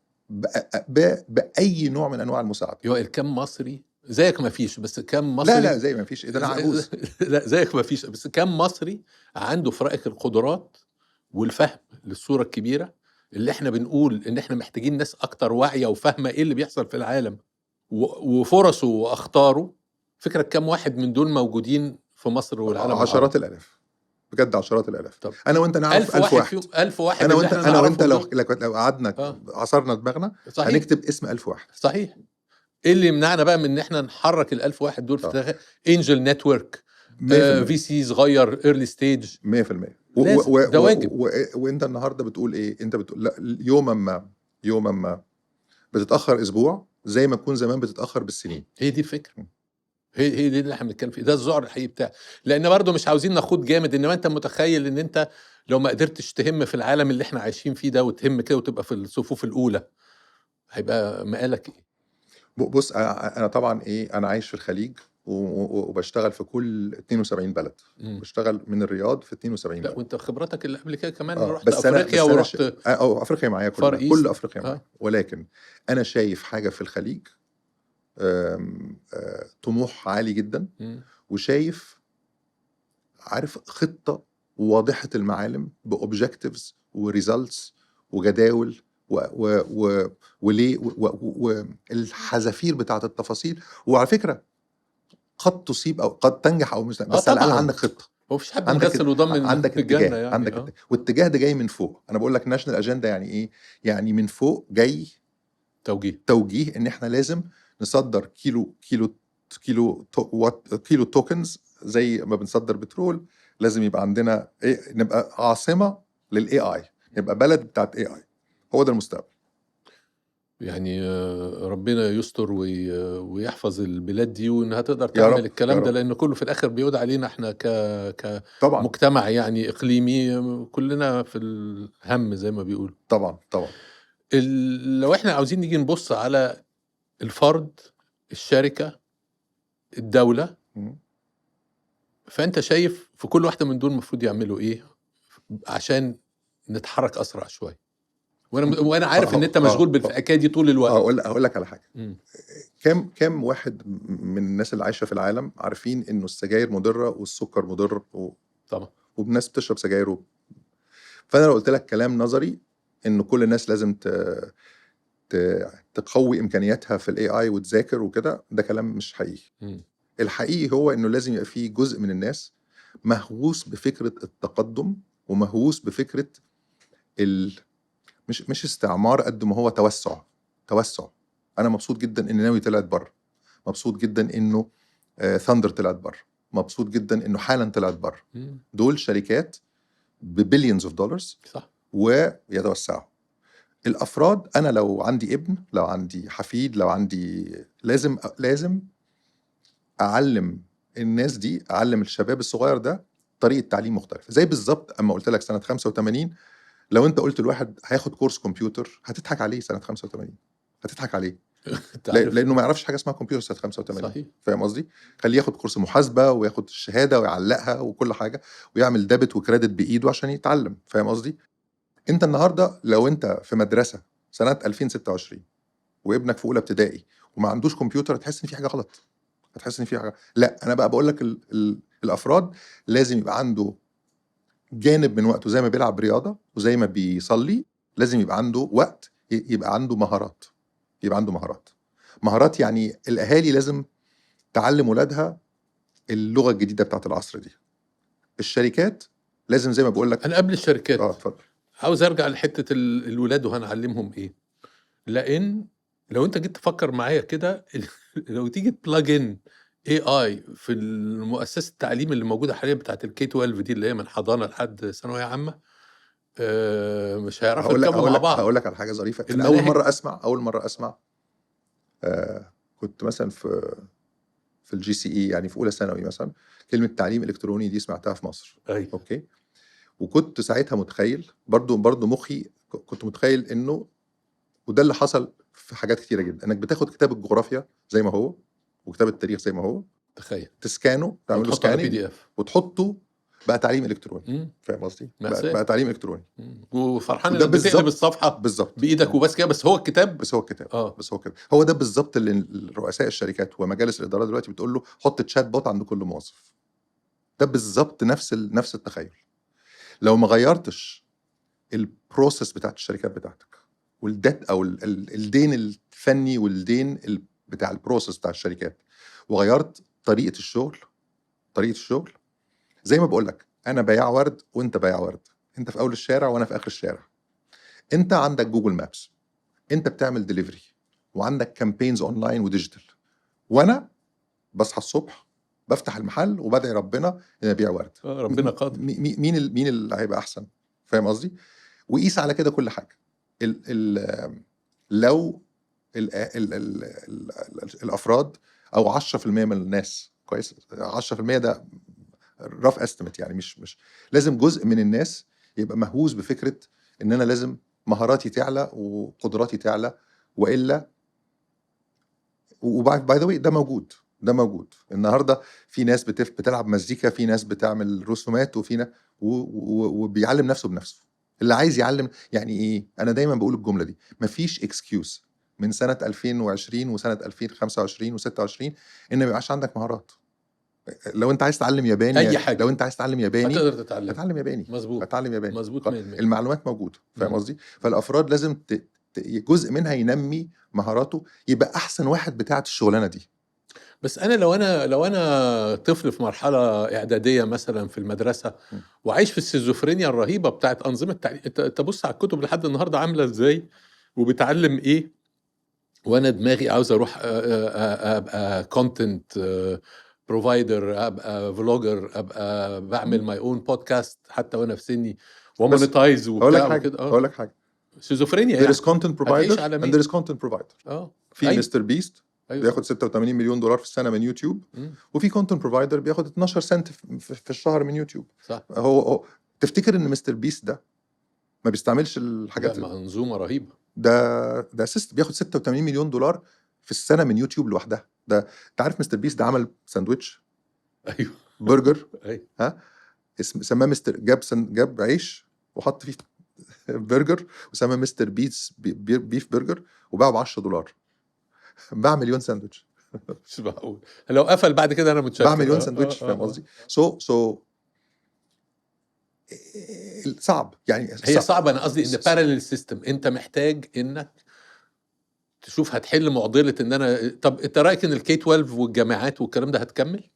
باي نوع من انواع المساعده. يو كم مصري زيك ما فيش، بس كم مصري. لا زي ما فيش، اذا انا عجوز. لا زيك ما فيش، بس كم مصري عنده فرائق القدرات والفهم للصوره الكبيره، اللي احنا بنقول ان احنا محتاجين ناس اكتر واعيه وفاهمه ايه اللي بيحصل في العالم وفرصه واخطاره. فكرة كم واحد من دول موجودين في مصر والعالم؟ عشرات الالاف، بجد عشرات الالاف. انا وانت نعرف 1000 واحد. 1000 واحد. انا وانت لو قعدنا عصرنا دماغنا هنكتب اسم 1000 واحد. صحيح. ايه اللي يمنعنا بقى من ان احنا نحرك ال1000 واحد دول في انجل نتورك، في سي صغير، ايرلي ستيج 100%. ده واجب. وانت النهارده بتقول ايه؟ انت بتقول لا، يوما ما بتتاخر اسبوع زي ما تكون زمان بتتاخر بالسنين. هي دي الفكره، هي دي اللي احنا بنتكلم فيه، ده الذعر الحقيقي بتاعي. لان برضو مش عاوزين نخوض جامد، انما انت متخيل ان انت لو ما قدرتش تهم في العالم اللي احنا عايشين فيه ده وتهم كده وتبقى في الصفوف الاولى، هيبقى مقالك ايه؟ بص انا طبعا انا عايش في الخليج وبشتغل في كل 72 بلد. بشتغل من الرياض في 72 بلد. لا وانت خبرتك اللي قبل كده كمان رحت بس افريقيا ورحت افريقيا معايا كل افريقيا معايا. ولكن انا شايف حاجه في الخليج، طموح عالي جدا، وشايف عارف خطه واضحه المعالم باوبجكتيفز وريزلتس وجداول وليه والحذافير بتاعه التفاصيل. وعلى فكره قد تصيب او قد تنجح او مش، بس على الاقل عندك خطه. هو فيش حد مغسل وضامن عندك اتجاه يعني. عندك والاتجاه ده جاي من فوق. انا بقول لك ناشونال اجندا يعني ايه؟ يعني من فوق جاي توجيه ان احنا لازم نصدر كيلو توكنز زي ما بنصدر بترول. لازم يبقى عندنا نبقى عاصمه للاي اي، نبقى بلد بتاعت اي اي. هو ده المستقبل. يعني ربنا يستر ويحفظ البلاد دي، وانها تقدر تعمل الكلام ده، لان كله في الاخر بيعود علينا احنا كمجتمع يعني اقليمي، كلنا في الهم زي ما بيقولوا. طبعا لو احنا عاوزين نيجي نبص على الفرد، الشركة، الدولة، فانت شايف في كل واحدة من دول المفروض يعملوا ايه عشان نتحرك اسرع شوية؟ وانا عارف ان انت مشغول بالحكايه دي طول الوقت. اقول لك على حاجه. كم واحد من الناس اللي عايشه في العالم عارفين انه السجاير مضره والسكر مضر طبعا، والناس بتشرب سجاير فانا لو قلت لك كلام نظري انه كل الناس لازم تقوي امكانياتها في الاي اي وتذاكر وكده، ده كلام مش حقيقي. الحقيقي هو انه لازم يبقى فيه جزء من الناس مهووس بفكره التقدم ومهووس بفكره مش استعمار قد ما هو توسع. انا مبسوط جدا ان ناوي طلعت بره، مبسوط جدا انه ثاندر طلعت بره، مبسوط جدا انه حالا طلعت بره. دول شركات ببليونز اوف دولارز، صح، ويتوسعوا. الافراد، انا لو عندي ابن، لو عندي حفيد، لو عندي لازم اعلم الناس دي، اعلم الشباب الصغير ده طريقه تعليم مختلفه. زي بالظبط اما قلت لك سنه 85 لو انت قلت لواحد هياخد كورس كمبيوتر هتضحك عليه سنه 85، هتضحك عليه لانه ما يعرفش حاجه اسمها كمبيوتر سنه 85. صحيح. فاهم قصدي؟ خليه ياخد كورس محاسبه وياخد الشهاده ويعلقها وكل حاجه ويعمل ديبت وكريدت بايده عشان يتعلم. فاهم قصدي؟ انت النهارده لو انت في مدرسه سنه 2026 وابنك في اولى ابتدائي وما عندوش كمبيوتر، هتحس ان في حاجه غلط، هتحس ان في حاجه. لا انا بقى بقول لك الافراد لازم يبقى عنده جانب من وقته زي ما بيلعب رياضه وزي ما بيصلي، لازم يبقى عنده وقت يبقى عنده مهارات. يعني الاهالي لازم تعلم ولادها اللغه الجديده بتاعت العصر دي. الشركات لازم زي ما بقول لك. انا قبل الشركات اتفضل. عاوز ارجع لحته الولاد وهنعلمهم ايه، لان لو انت جيت تفكر معايا كده لو تيجي تبلاج ان اي اي في المؤسسه التعليم اللي موجوده حاليا بتاعت الكي 12 دي اللي هي من حضانه لحد ثانويه عامه، مش هيعرفوا هقول لك يركبوا هقول مع لك هقول بعض لك على حاجه ظريفه. انا المناهج. اول مره اسمع كنت مثلا في الجي سي اي، يعني في اولى ثانوي مثلا، كلمه تعليم الكتروني دي سمعتها في مصر. ايوه اوكي. وكنت ساعتها متخيل برضو مخي كنت متخيل انه، وده اللي حصل في حاجات كتيره جدا، انك بتاخد كتاب الجغرافيا زي ما هو وكتاب التاريخ زي ما هو، تخيل تسكانه، تعمل له وتحطه على سكاننج، PDF. وتحطه بقى تعليم الكتروني. فاهم قصدي؟ مأساة. بقى تعليم الكتروني. وفرحان وده انك بتقلب بالظبط الصفحه بالظبط بايدك وبس كده، بس هو الكتاب. بس هو الكتاب اه بس هو كده. هو ده بالظبط اللي رؤساء الشركات ومجالس الاداره دلوقتي بتقول له حط تشات بوت عند كل موظف. ده بالظبط نفس التخيل. لو ما غيرتش البروسيس بتاعت الشركات بتاعتك، والدت او الدين الفني والدين بتاع البروسيس بتاع الشركات، وغيرت طريقه الشغل، زي ما بقول لك، انا بياع ورد وانت بياع ورد، انت في اول الشارع وانا في اخر الشارع. انت عندك جوجل مابس، انت بتعمل ديليفري، وعندك كامبينز اونلاين وديجيتال، وانا بصحى الصبح بفتح المحل وبدعي ربنا ان ابيع ورد. ربنا قادر. مين اللي هيبقى احسن؟ فاهم قصدي؟ وقيس على كده كل حاجه. ال ال لو ال ال ال ال الافراد او 10% من الناس، كويس، 10% ده رف استيميت، يعني مش لازم جزء من الناس يبقى مهووس بفكره ان انا لازم مهاراتي تعلى وقدراتي تعلى، والا. وباي ذا واي ده موجود النهارده. في ناس بتلعب مزيكا، في ناس بتعمل رسومات، وبيعلم نفسه بنفسه. اللي عايز يعلم، يعني ايه، انا دايما بقول الجمله دي، مفيش اكسكيوز من سنه 2020 وسنه 2025 و26 ان ما يبقاش عندك مهارات. لو انت عايز تعلم ياباني، اي حاجه لو انت عايز تعلم ياباني هتقدر تتعلم. اتعلم ياباني. مظبوط اتعلم ياباني. مظبوط 100%. المعلومات موجوده. فاهم قصدي؟ فالافراد لازم جزء منها ينمي مهاراته، يبقى احسن واحد بتاعت الشغلانه دي. بس انا لو انا طفل في مرحله اعداديه مثلا في المدرسه وعايش في السيزوفرينيا الرهيبه بتاعت انظمه التعليم، انت بص على الكتب لحد النهارده عامله ازاي وبتعلم ايه، وانا دماغي عاوز اروح ابقى كونتنت بروفايدر، ابقى فلوجر، ابقى بعمل ماي اون بودكاست حتى وانا في سني بس ومونيتايز هقول لك وبتاع حاجه وكده. هقول لك حاجه سيزوفرينيا there is يعني content provider هتعيش على and there مين؟ is content provider. في ايوه مستر بيست ايوه بياخد صح. 86 مليون دولار في السنه من يوتيوب، مم. وفي كونتنت بروفايدر بياخد 12 سنت في الشهر من يوتيوب. صح. هو تفتكر ان مستر بيست ده ما بيستعملش لا الحاجات؟ منظومه رهيبه. ده بياخد 86 مليون دولار في السنه من يوتيوب لوحدها. ده انت عارف مستر بيست ده عمل ساندويتش ايوه برجر، ايوه ها، سماه مستر، جاب عيش وحط فيه برجر وسماه مستر بيف برجر، وباعه ب $10. باع مليون ساندويتش. مش معقول. لو قفل بعد كده انا باع متشكر. مليون ساندويتش. فاهم قصدي؟ سو صعب يعني. هي صعبه، انا قصدي ان باراليل سيستم انت محتاج انك تشوف هتحل معضله ان انا. طب انت رايك ان الكي 12 والجامعات والكلام ده هتكمل؟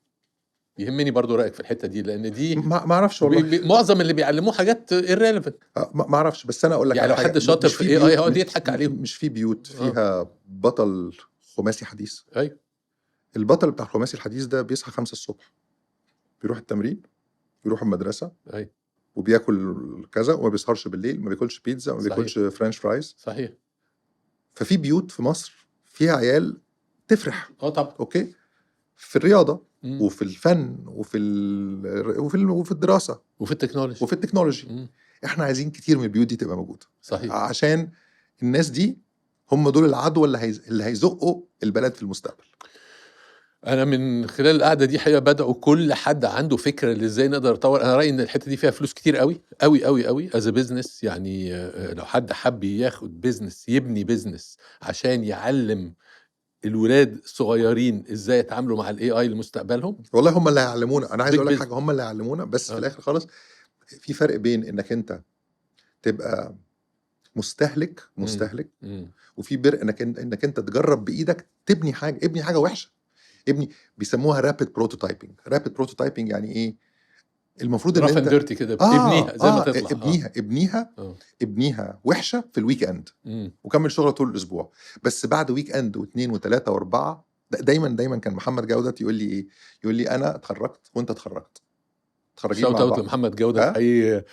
يهمني برضو رايك في الحته دي لان دي ما اعرفش والله. معظم اللي بيعلموه حاجات irrelevant. ما اعرفش، بس انا اقول لك يعني على لو حاجه. حد شاطر مش في في الاي اي بيوت هيقعد يضحك عليهم. مش في بيوت فيها بطل خماسي حديث. ايوه البطل بتاع الخماسي الحديث ده بيصحى 5 الصبح، بيروح التمرين، بيروح المدرسه، ايوه وبياكل كذا، وما بيسهرش بالليل، ما بياكلش بيتزا، وما صحيح بياكلش فرنش فرايز. صحيح. ففي بيوت في مصر فيها عيال تفرح. طبعا. اوكي. في الرياضه مم. وفي الفن وفي الدراسه وفي التكنولوجي. وفي التكنولوجي. مم. احنا عايزين كتير من البيوت دي تبقى موجوده، صحيح. عشان الناس دي هم دول العدوى اللي هيزقوا البلد في المستقبل. انا من خلال القعده دي حقيقه بدعو كل حد عنده فكره ازاي نقدر نطور. انا رايي ان الحته دي فيها فلوس كتير قوي قوي قوي قوي از بزنس. يعني لو حد حب ياخد بزنس، يبني بزنس عشان يعلم الولاد الصغيرين ازاي يتعاملوا مع الاي اي لمستقبلهم. والله هم اللي هيعلمونا. انا عايز Big اقول لك business. حاجه، هم اللي هيعلمونا، بس في الاخر خالص في فرق بين انك انت تبقى مستهلك وفي بر انك انت تجرب بايدك تبني حاجه. ابني حاجه وحشه، بيسموها رابid بروتوتايبنج. يعني ايه؟ المفروض ان رف انت ديرتي كده ابنيها زي ما تطلع. ابنيها ابنيها وحشه في الويك اند وكمل شغله طول الاسبوع. بس بعد ويك اند واثنين وثلاثه واربعه دايما كان محمد جودة يقول لي ايه، يقول لي انا اتخرجت وانت اتخرجت، متخرجين شوت مع اوت بعض. لمحمد جودة حقيقي،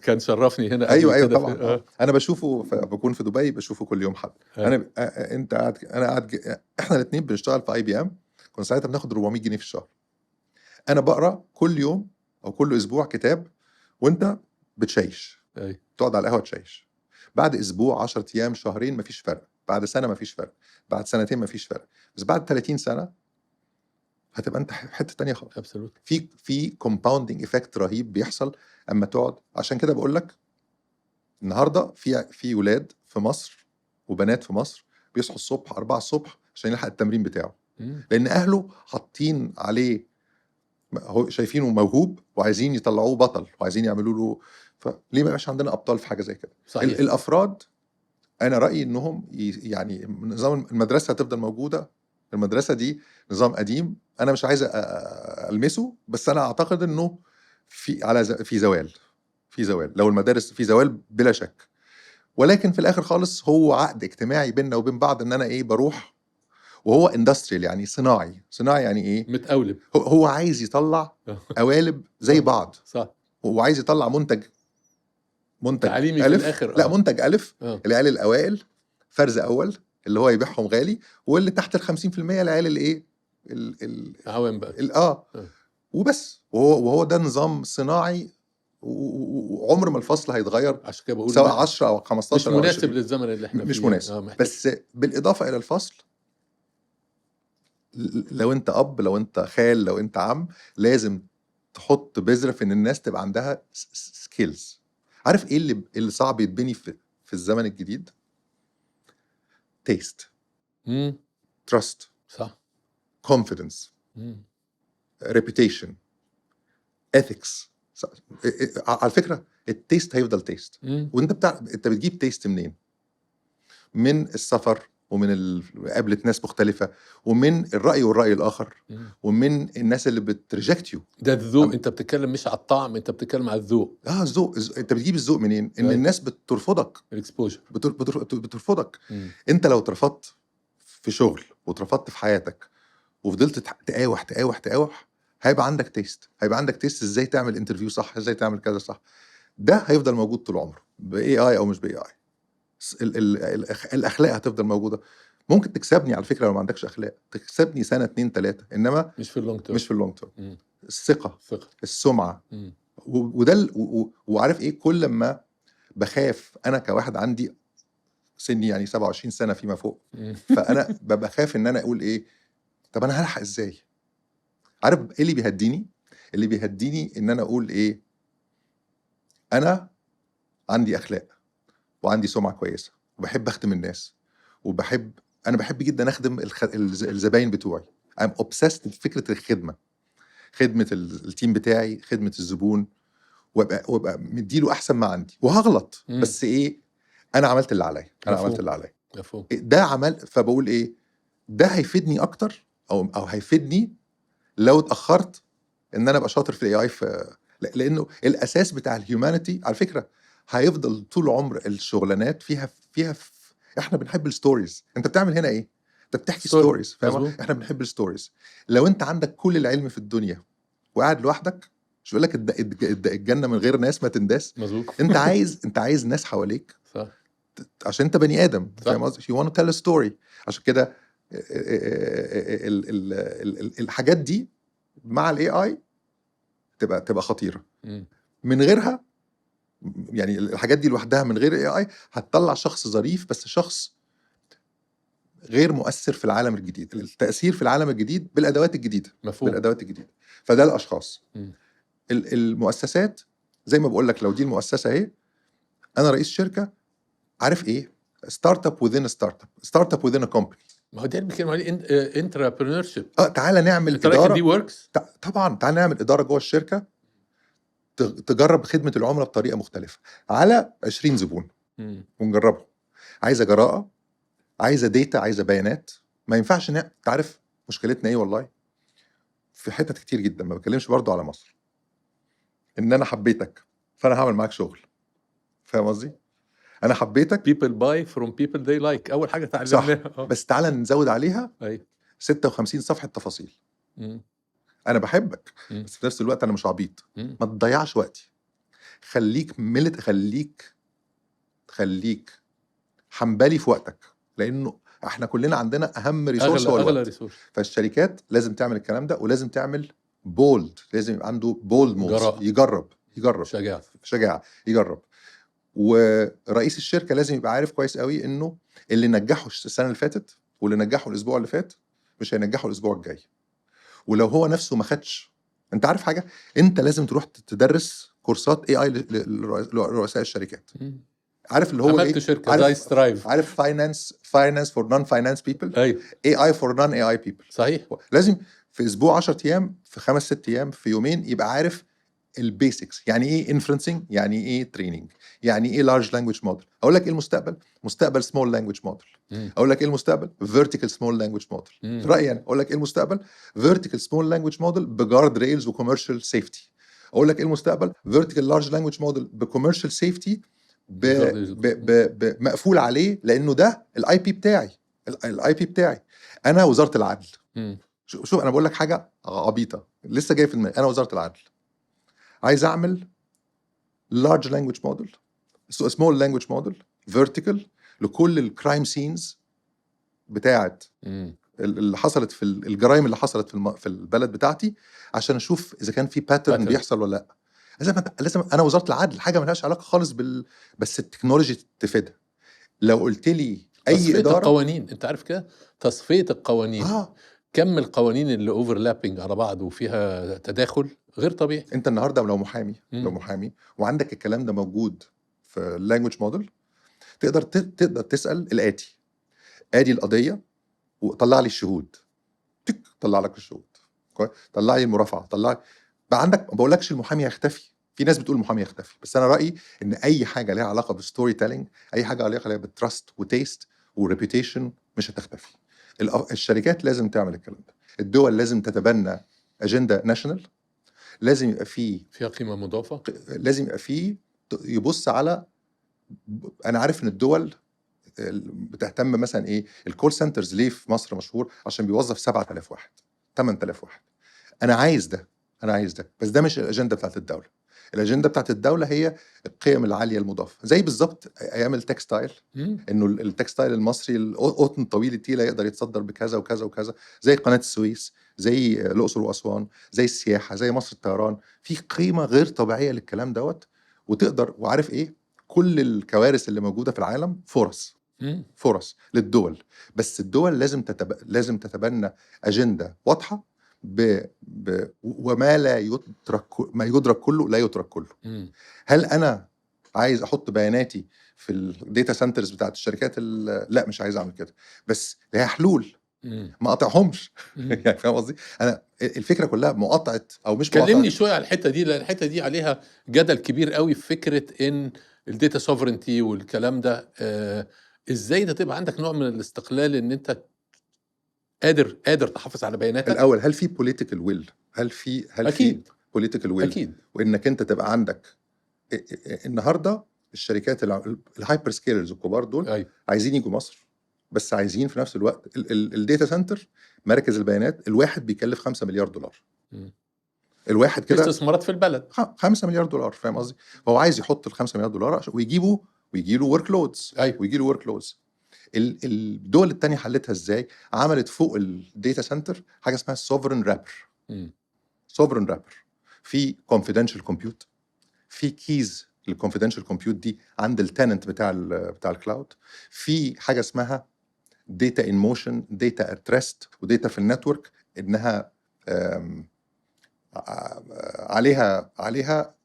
كان شرفني هنا قبل ايوه كده طبعا. انا بشوفه بكون في دبي بشوفه كل يوم حد. انا انت قاعد، انا قاعد، احنا الاثنين بنشتغل في IBM. كنا ساعتها بناخد 400 جنيه في الشهر. انا بقرا كل يوم او كل اسبوع كتاب وانت بتشيش، تقعد على القهوه تشيش. بعد اسبوع 10 ايام شهرين مفيش فرق، بعد سنه مفيش فرق، بعد سنتين مفيش فرق، بس بعد 30 سنه هتبقى انت في حته تانية خالص. في كومباوندنج افكت رهيب بيحصل اما تقعد. عشان كده بقول لك النهارده في ولاد في مصر وبنات في مصر بيصحوا الصبح 4 الصبح عشان يلحق التمرين بتاعه، لان اهله حاطين عليه، هو شايفينه موهوب وعايزين يطلعوه بطل وعايزين يعملوا له. فليه ما يبقاش عندنا ابطال في حاجه زي كده؟ صحيح. الافراد انا رايي انهم يعني نظام المدرسه هتفضل موجوده. المدرسه دي نظام قديم انا مش عايز المسه، بس انا اعتقد انه في زوال لو المدارس في زوال بلا شك. ولكن في الاخر خالص هو عقد اجتماعي بيننا وبين بعض ان انا ايه بروح، وهو اندستريال يعني صناعي يعني ايه متقولب. هو عايز يطلع قوالب زي بعض. صح. هو عايز يطلع منتج تعليمي ألف في الآخر. لا منتج ألف العيال الأوائل فرز أول اللي هو يبيعهم غالي، واللي تحت 50% العيال اللي إيه عوام بقى. وبس. وهو ده نظام صناعي وعمر ما الفصل هيتغير. عشان كده بقول سواء 10 أو 15 مش مناسب للزمن اللي احنا فيه. مش مناسب. بس بالإضافة إلى الفصل، لو أنت أب، لو أنت خال، لو أنت عم، لازم تحط بذرة في إن الناس تبقى عندها سكيلز. عارف ايه اللي صعب يتبني في الزمن الجديد؟ تيست، تراست، صح، كونفيدنس، ريبيتيشن، اثكس. على فكره التيست هيفضل تيست. وانت انت بتجيب تيست منين؟ من السفر، ومن مقابله ناس مختلفه، ومن الراي الاخر، ومن الناس اللي بتريجكت يو. ده الذوق. انت بتتكلم مش على الطعم، انت بتتكلم على الذوق. الذوق. انت بتجيب الذوق منين؟ ان الناس بترفضك، الاكسبوجر بترفضك. انت لو اترفضت في شغل واترفضت في حياتك وفضلت تقاوح هيبقى عندك تيست. ازاي تعمل انترفيو صح، ازاي تعمل كذا صح. ده هيفضل موجود طول عمره باي اي او مش باي اي. الاخلاق هتفضل موجوده. ممكن تكسبني على فكره لو ما عندكش اخلاق، تكسبني سنه 2 3، انما مش في اللونج تيرم. الثقه، السمعه. وده وعارف ايه، كل ما بخاف انا كواحد عندي سني يعني 27 سنه فيما فوق، فانا ببقى خايف ان انا اقول ايه، طب انا هلحق ازاي؟ عارف ايه اللي بيهديني؟ اللي بيهديني ان انا اقول ايه، انا عندي اخلاق وعندي سمعه كويسه وبحب اخدم الناس، انا بحب جدا اخدم الزباين بتوعي. I'm obsessed بفكره الخدمه، خدمه التيم بتاعي، خدمه الزبون، وابقى مديله احسن ما عندي. وهغلط بس ايه، انا عملت اللي عليا. ده عمل. فبقول ايه، ده هيفيدني اكتر او هيفيدني لو اتاخرت ان انا ابقى شاطر في الاي اي. لانه الاساس بتاع الهيومانيتي على فكره هيفضل طول عمر. الشغلانات فيها احنا بنحب الستوريز. انت بتعمل هنا ايه؟ انت بتحكي ستوريز، فاهم؟ احنا بنحب الستوريز. لو انت عندك كل العلم في الدنيا وقاعد لوحدك، مش بقول لك الجنه من غير ناس ما تنداس. انت عايز ناس حواليك، صح، عشان انت بني ادم، فاهم قصدي؟ you want to tell a story. عشان كده الحاجات دي مع الاي اي تبقى خطيره. من غيرها يعني الحاجات دي لوحدها من غير الاي اي هتطلع شخص ظريف بس شخص غير مؤثر في العالم الجديد. التأثير في العالم الجديد بالادوات الجديده. فده الاشخاص. المؤسسات زي ما بقول لك، لو دي المؤسسه اهي، انا رئيس شركه، عارف ايه، ستارت اب within a ستارت اب within a company. ما هو ده اللي بنتكلم عليه، انتربرينورشيب. تعالى نعمل اداره دي وركس. طبعا تعالى نعمل اداره جوه الشركه تجرب خدمه العملاء بطريقه مختلفه على 20 زبون ونجربهم. عايزه جراءه، عايزه ديتا، عايزه بيانات. ما ينفعش تعرف مشكلتنا ايه والله في حتت كتير جدا، ما بتكلمش برضو على مصر. ان انا حبيتك فانا هعمل معاك شغل. فاهم قصدي؟ انا حبيتك people buy from people they like، اول حاجه صح، اتعلمناها. بس تعالى نزود عليها ايوه. 56 صفحه تفاصيل. مم. انا بحبك مم. بس في نفس الوقت انا مش عبيط. مم. ما تضيعش وقتي، خليك حنبلي في وقتك، لانه احنا كلنا عندنا اهم ريسورس هو اغلى الوقت. ريسورس. فالشركات لازم تعمل الكلام ده، ولازم تعمل بولد، لازم يبقى عنده بولد موفز، جراءة. يجرب شجاعه. يجرب. ورئيس الشركه لازم يبقى عارف كويس قوي انه اللي نجحه السنه اللي فاتت واللي نجحه الاسبوع اللي فات مش هينجحه الاسبوع الجاي. ولو هو نفسه ما خدش، انت عارف حاجه، انت لازم تروح تدرس كورسات اي لرؤساء الشركات. مم. عارف اللي هو عملت ايه؟ شركه زي سترايف. عارف فاينانس فور نون فاينانس بيبل، ايوه اي فور نون اي بيبل. صحيح. لازم في اسبوع 10 ايام، في 5 6 ايام، في يومين يبقى عارف البيسكس. يعني ايه انفرنسنج، يعني ايه تريننج، يعني ايه لارج لانجويج موديل. اقول لك ايه المستقبل؟ مستقبل سمول لانجويج موديل. اقول لك ايه المستقبل؟ فيرتيكال سمول لانجويج موديل. رايي انا اقول لك ايه المستقبل؟ فيرتيكال سمول لانجويج موديل بجارد ريلز وكوميرشال سيفتي. اقول لك ايه المستقبل؟ فيرتيكال لارج لانجويج موديل بكوميرشال سيفتي مقفول عليه، لانه ده الاي بي بتاعي. انا وزاره العدل. شوف انا بقول لك حاجه عبيطه لسه جايه في دماغي. انا وزاره العدل عايز اعمل large language model small language model vertical لكل الكرايم سينز بتاعت اللي حصلت في الجرائم اللي حصلت في البلد بتاعتي، عشان اشوف اذا كان في باترن بيحصل ولا لا. لازم انا وزاره العدل حاجه ملهاش علاقه خالص بس التكنولوجي تفيدها. لو قلت لي اي تصفية اداره القوانين، انت عارف كده، تصفية القوانين. كم القوانين اللي اوفرلابنج على بعض وفيها تداخل غير طبيعي. انت النهارده لو محامي وعندك الكلام ده موجود في اللانجويج موديل، تقدر تسال الاتي: ادي القضيه وطلع لي الشهود، طلع لك الشهود، طلع لي المرافعه، بقى عندك. ما بقولكش المحامي يختفي، في ناس بتقول المحامي يختفي، بس انا رايي ان اي حاجه ليها علاقه بالستوري تيلينج، اي حاجه ليها علاقه بالتراست وتيست وريبيوتيشن مش هتختفي. الشركات لازم تعمل الكلام ده، الدول لازم تتبنى اجنده ناشونال، لازم يبقى فيها قيمه مضافه، لازم يبقى فيه يبص على. انا عارف ان الدول بتهتم مثلا ايه الكول سنترز ليه في مصر مشهور؟ عشان بيوظف 7000 واحد 8000 واحد. انا عايز ده بس ده مش الاجنده بتاعت الدوله. الاجنده بتاعت الدوله هي القيم العاليه المضافه، زي بالظبط ايام التكستايل. انه التكستايل المصري القطن الطويل التقيل يقدر يتصدر بكذا وكذا وكذا، زي قناه السويس، زي الاقصر واسوان، زي السياحه، زي مصر الطيران. في قيمه غير طبيعيه للكلام دوت. وتقدر وعارف ايه، كل الكوارث اللي موجوده في العالم فرص للدول، بس الدول لازم تتبنى اجنده واضحه وما لا يترك، ما يدرك كله لا يترك كله. هل انا عايز احط بياناتي في الداتا سنترز بتاعت الشركات؟ لا، مش عايز اعمل كده، بس ليها حلول ما قطعهمش. يعني فاهم قصدي؟ انا الفكره كلها مقاطعه او مش مقاطعه. كلمني شويه على الحته دي، لان الحته دي عليها جدل كبير قوي في فكره ان الداتا سوفرنتي والكلام ده. ازاي ده تبقى عندك نوع من الاستقلال ان انت قادر تحافظ على بياناتك؟ الاول، هل في بوليتيكال ويل؟ هل في بوليتيكال ويل؟ اكيد. وانك انت تبقى عندك. النهارده الشركات الهايبر سكيلرز الكبار دول عايزين يجوا مصر، بس عايزين في نفس الوقت الداتا سنتر، مراكز البيانات الواحد بيكلف $5 مليار. الواحد كده استثمارات في البلد $5 مليار. فاهم قصدي؟ هو عايز يحط $5 مليار عشان ويجي له ورك لودز. الدول التانية حلتها ازاي؟ عملت فوق الداتا سنتر حاجه اسمها سوفرن رابر. في كونفيدنشال كومبيوت، في كيز للكونفيدنشال كومبيوت دي عند التننت بتاع الكلاود. في حاجه اسمها داتا ان موشن، داتا ات ريست، وداتا في النتورك، انها عليها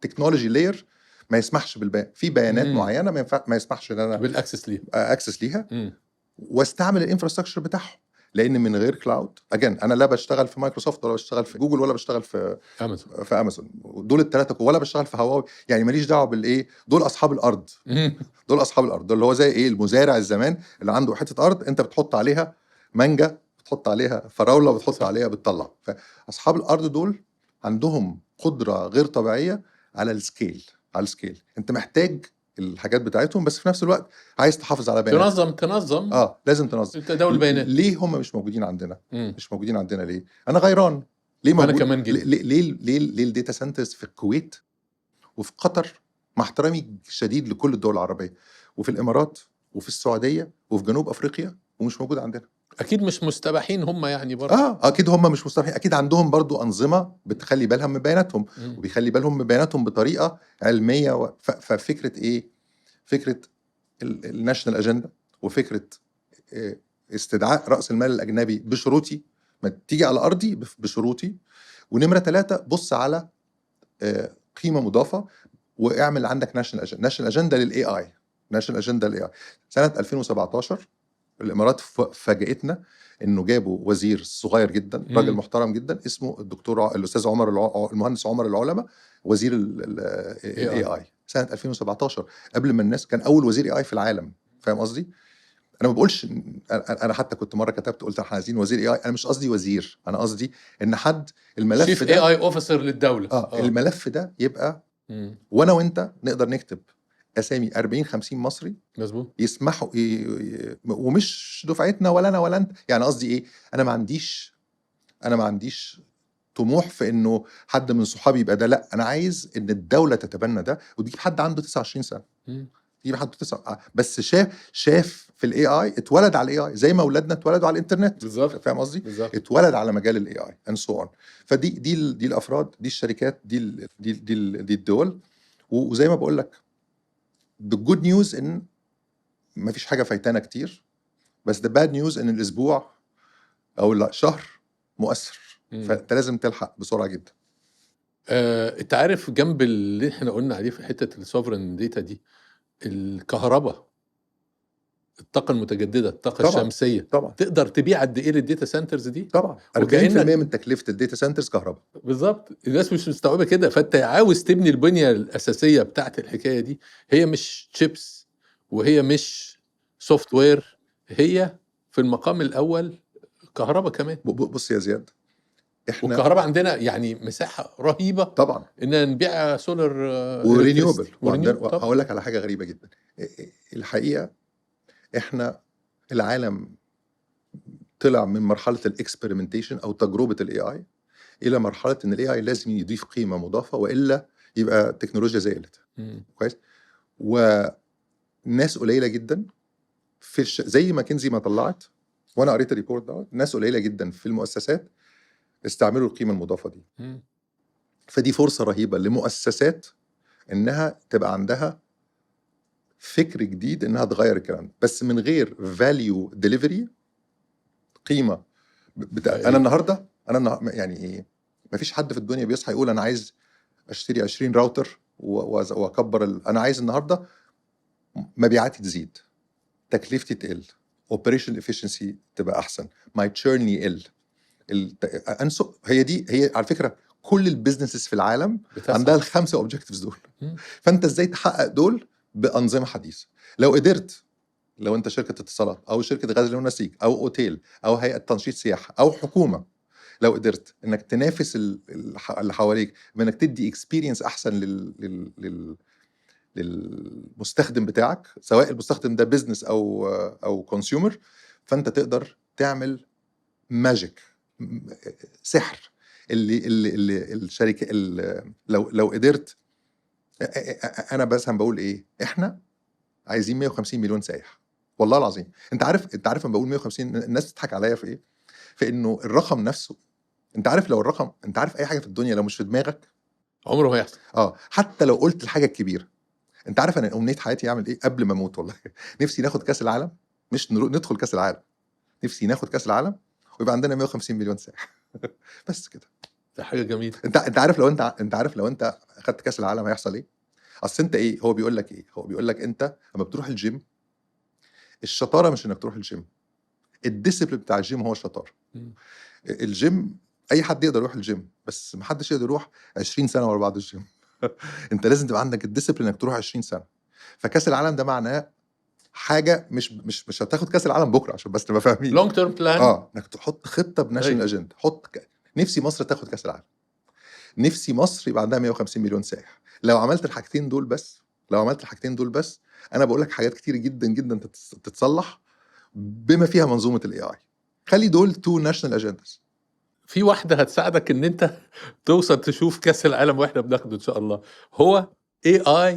تكنولوجي لاير ما يسمحش في بيانات معينه ما يسمحش ان انا بالاكسس ليها واستعمل الانفراستراكشر بتاعهم. لان من غير كلاود، انا لا بشتغل في مايكروسوفت ولا بشتغل في جوجل ولا بشتغل في امازون. دول الثلاثه، ولا بشتغل في هواوي. يعني ماليش دعوه بالايه، دول اصحاب الارض. دول اللي هو زي ايه، المزارع الزمان اللي عنده حته ارض، انت بتحط عليها مانجا، بتحط عليها فراوله، بتحط عليها بتطلع. فاصحاب الارض دول عندهم قدره غير طبيعيه على السكيل. انت محتاج الحاجات بتاعتهم، بس في نفس الوقت عايز تحافظ على بيانات. تنظم لازم تنظم. تداول البيانات. ليه هم مش موجودين عندنا؟ مم. مش موجودين عندنا ليه؟ انا غيران. ليه وانا موجود؟ كمان جدا. ليه الداتا سنترز في الكويت وفي قطر، مع احترامي الشديد لكل الدول العربيه، وفي الامارات وفي السعوديه وفي جنوب افريقيا، ومش موجود عندنا؟ اكيد مش مستباحين هم يعني برضه. اكيد هم مش مستحيل. اكيد عندهم برضو انظمه بتخلي بالها من بياناتهم، مم. وبيخلي بالهم من بياناتهم بطريقه علميه ففكره ايه؟ فكره الناشونال اجندا، وفكره استدعاء راس المال الاجنبي بشروطي، ما تيجي على ارضي بشروطي. ونمره 3، بص على قيمه مضافه، واعمل عندك ناشونال اجندا للاي اي. سنه 2017 الامارات فاجئتنا انه جابوا وزير صغير جدا، راجل محترم جدا، اسمه الاستاذ المهندس عمر العلماء، وزير الاي اي سنه 2017، قبل ما الناس. كان اول وزير اي اي في العالم. فاهم قصدي؟ انا ما بقولش انا حتى كنت مره كتبت قلت احنا عايزين وزير اي اي. انا مش قصدي وزير، انا قصدي ان حد الملف شيف ده اي اوفيسر للدوله. الملف ده يبقى وانا وانت نقدر نكتب اسامي 40-50 مصري مظبوط يسمحوا ومش دفعتنا ولا انا ولا انت. يعني قصدي ايه؟ انا ما عنديش طموح في انه حد من صحابي يبقى ده. لا، انا عايز ان الدوله تتبنى ده، وتجيب حد عنده 29 سنه، تجيب حد 9 بس شاف في الاي اي، اتولد على الاي اي زي ما اولادنا اتولدوا على الانترنت. بالظبط. فاهم قصدي؟ بالظبط. اتولد على مجال الاي اي اند سو اون. فدي الافراد، دي الشركات، دي الدول. وزي ما بقول لك، the good news ان ما فيش حاجه فايتانا كتير، بس the bad news ان الاسبوع او الشهر مؤثر. فانت لازم تلحق بسرعه جدا. انت عارف جنب اللي احنا قلنا عليه في حته السوفرن ديتا دي، الكهرباء، الطاقه المتجدده، الطاقه طبعا. الشمسيه، طبعا. تقدر تبيع قد ايه للديتا سنترز دي؟ طبعا 40% من تكلفه الداتا سنترز كهرباء. بالظبط. الناس مش مستوعبه كده. فانت عاوز تبني البنيه الاساسيه بتاعت الحكايه دي. هي مش تشيبس وهي مش سوفت وير، هي في المقام الاول كهرباء كمان. بص يا زياد، احنا والكهرباء عندنا يعني مساحه رهيبه طبعا ان نبيع سولار ورينيوبل. ورينيوبل. هقول لك على حاجه غريبه جدا. الحقيقه احنا العالم طلع من مرحله الاكسبيرمنتيشن او تجربه الاي اي الى مرحله ان الاي اي لازم يضيف قيمه مضافه، والا يبقى التكنولوجيا زالت. كويس. وناس قليله جدا زي ما كنزي ما طلعت، وانا قريت الريبورت ده، ناس قليله جدا في المؤسسات استعملوا القيمه المضافه دي. فدي فرصه رهيبه لمؤسسات انها تبقى عندها فكر جديد انها تغير الكلام ده، بس من غير فاليو ديليفري، قيمه انا النهارده يعني ايه؟ مفيش حد في الدنيا بيصحى يقول انا عايز اشتري 20 راوتر واكبر انا عايز النهارده مبيعاتي تزيد، تكلفتي تقل، اوبريشن افشنسي تبقى احسن، ماي تشيرن يقل. هي على فكره كل البيزنسز في العالم عندها ال5 اوبجكتيفز دول. فانت ازاي تحقق دول؟ بانظمه حديثه. لو انت شركه اتصالات او شركه غزل ونسيج او اوتيل او هيئه تنشيط سياحه او حكومه، لو قدرت انك تنافس اللي حواليك بانك تدي اكسبيرينس احسن للمستخدم بتاعك، سواء المستخدم ده بيزنس او كونسيومر، فانت تقدر تعمل ماجيك، سحر. اللي الشركه لو قدرت. انا بس بقول ايه؟ احنا عايزين 150 مليون سايح، والله العظيم. انت عارف انا بقول 150، الناس تضحك عليا في ايه؟ في انه الرقم نفسه. انت عارف لو الرقم، انت عارف اي حاجه في الدنيا لو مش في دماغك عمره ما يحصل. حتى لو قلت الحاجه الكبيره. انت عارف انا امنيه حياتي اعمل ايه قبل ما اموت؟ والله نفسي ناخد كاس العالم، مش ندخل كاس العالم، نفسي ناخد كاس العالم ويبقى عندنا 150 مليون سائح. بس كده. ده حاجه جميله. انت عارف لو انت اخدت كاس العالم هيحصل ايه؟ اصل انت ايه؟ هو بيقول لك انت لما بتروح الجيم، الشطاره مش انك تروح الجيم، الديسيبلين بتاع الجيم هو الشطاره. الجيم اي حد يقدر يروح الجيم، بس ما حدش يقدر يروح 20 سنه ورا بعض الجيم. انت لازم تبقى عندك الديسيبلين انك تروح 20 سنه. فكاس العالم ده معناه حاجه مش هتاخد كاس العالم بكره، عشان بس تبقى فاهمين. لونج تيرم بلان. انك تحط خطه بناشونال اجندا. نفسي مصر تاخد كاس العالم. نفسي مصر يبقى عندها 150 مليون سائح. لو عملت الحاجتين دول بس انا بقول لك حاجات كتير جدا جدا تتصلح بما فيها منظومه الاي اي. خلي دول تو ناشونال اجندز. في واحدة هتساعدك ان انت توصل تشوف كاس العالم واحنا بناخده ان شاء الله، هو AI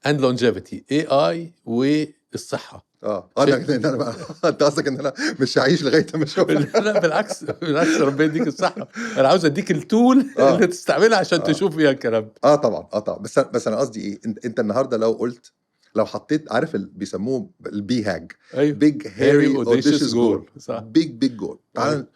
and longevity، AI والصحة. انا بقى انت قصدك ان انا مش هعيش لغايه ما اشوف؟ لا بالعكس، بالعكس، ربنا يديك الصحة. انا عاوز اديك التول اللي تستعملها عشان تشوف فيها الكلام ده. طبعا بس انا قصدي ايه، انت النهارده لو حطيت، عارف بيسموه البي هاج، ايوه، بيج هاري اوديشس جول، صح. بيج جول. تعال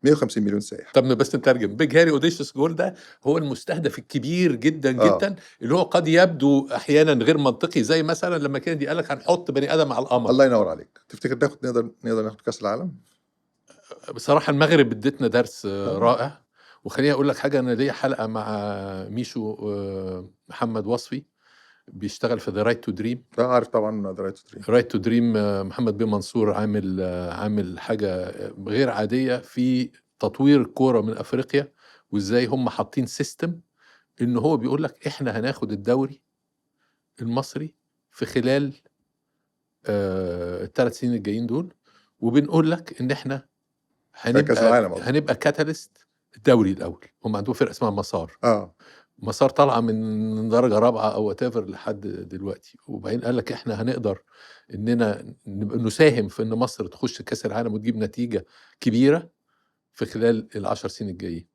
150 مليون سائح. طب بس نترجم بيج هاري اوديشس جول ده، هو المستهدف الكبير جدا جدا، اللي هو قد يبدو احيانا غير منطقي، زي مثلا لما كندي قال لك هنحط بني ادم على القمر. الله ينور عليك. تفتكر نقدر ناخد كاس العالم؟ بصراحه المغرب ادتنا درس رائع. وخليني اقول لك حاجه، انا ليا حلقه مع ميشو محمد وصفي، بيشتغل في ذا رايت تو دريم. عارف طبعا ذا رايت تو دريم. محمد بن منصور عامل حاجه غير عاديه في تطوير الكوره من افريقيا، وازاي هم حاطين سيستم ان هو بيقول لك احنا هناخد الدوري المصري في خلال ال3 سنين الجايين دول، وبنقول لك ان احنا كاس العالم هنبقى كاتاليست الدوري الاول. هم عندهم فرقه اسمها مسار. مسار طالعه من درجه رابعه او واتيفر لحد دلوقتي، وبعدين قال لك احنا هنقدر اننا نساهم في ان مصر تخش كاس العالم وتجيب نتيجه كبيره في خلال ال10 سنين الجايين.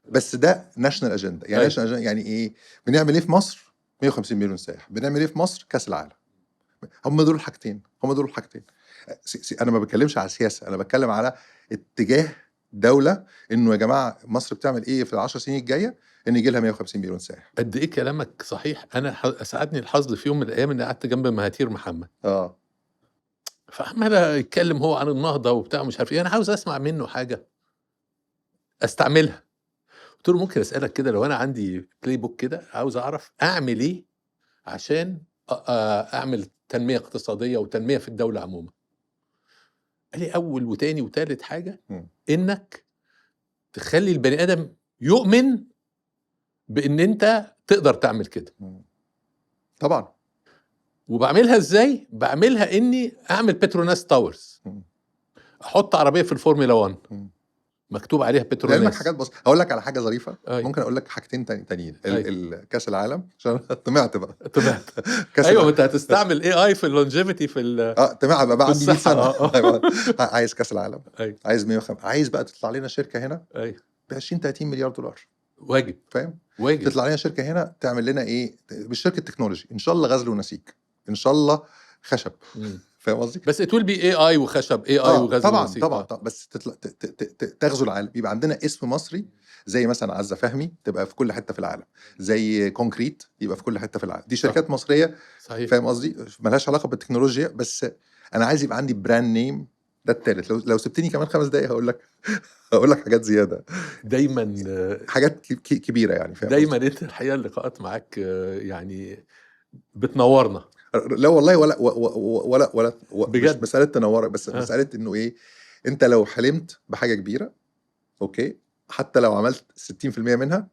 بس ده ناشونال اجندا. يعني ناشونال اجندا يعني ايه؟ بنعمل ايه في مصر؟ 150 مليون سائح. بنعمل ايه في مصر؟ كاس العالم. هم دول الحاجتين. انا ما بتكلمش على سياسه، انا بتكلم على اتجاه دوله، انه يا جماعه مصر بتعمل ايه في ال10 سنين الجايه ان يجي لها 150 مليون سائح. قد ايه كلامك صحيح. انا اسعدني الحظ في يوم من الايام اني قعدت جنب مهاتير محمد، فعمال يتكلم هو عن النهضه وبتاع مش عارف ايه. انا عاوز اسمع منه حاجه استعملها. قلت له ممكن اسالك كده، لو انا عندي بلاي بوك كده عاوز اعرف اعمل ايه عشان اعمل تنميه اقتصاديه وتنميه في الدوله عموما. قال لي اول وتاني وتالت حاجه انك تخلي البني ادم يؤمن بان انت تقدر تعمل كده. طبعا. وبعملها ازاي؟ بعملها اني اعمل بتروناس تاورز، احط عربيه في الفورمولا 1 مكتوب عليها بتروناس. لعلمك حاجات هقول لك على حاجه ظريفه. ممكن اقول لك حاجتين تانيين. كاس العالم عشان طمعت ايوه، انت هتستعمل اي اي في اللونجيفيتي في طمع بقى بعد 100 سنه. عايز كاس العالم. عايز 150. عايز بقى تطلع لنا شركه هنا ب 20-30 مليار دولار. واجب. فاهم؟ واجب. تطلع لنا شركه هنا تعمل لنا ايه؟ مش شركه تكنولوجي، ان شاء الله غزل ونسيج، ان شاء الله خشب. فاهم قصدي؟ بس تقول بي اي اي وخشب، اي اي وغزل ونسيج. طبعا بس تغزو العالم. يبقى عندنا اسم مصري، زي مثلا عزة فهمي تبقى في كل حته في العالم، زي كونكريت يبقى في كل حته في العالم. دي شركات مصريه. صحيح. فاهم قصدي؟ ملهاش علاقه بالتكنولوجيا، بس انا عايز يبقى عندي براند نيم. ده التالت. لو سبتني كمان 5 دقايق هقول لك حاجات زياده. دايما حاجات كبيره يعني. فاهم؟ دايما انت الحقيقه اللقاءات معاك يعني بتنورنا. لا والله، ولا بجد. مش مساله تنورك، بس مساله انه ايه، انت لو حلمت بحاجه كبيره، اوكي، حتى لو عملت 60% منها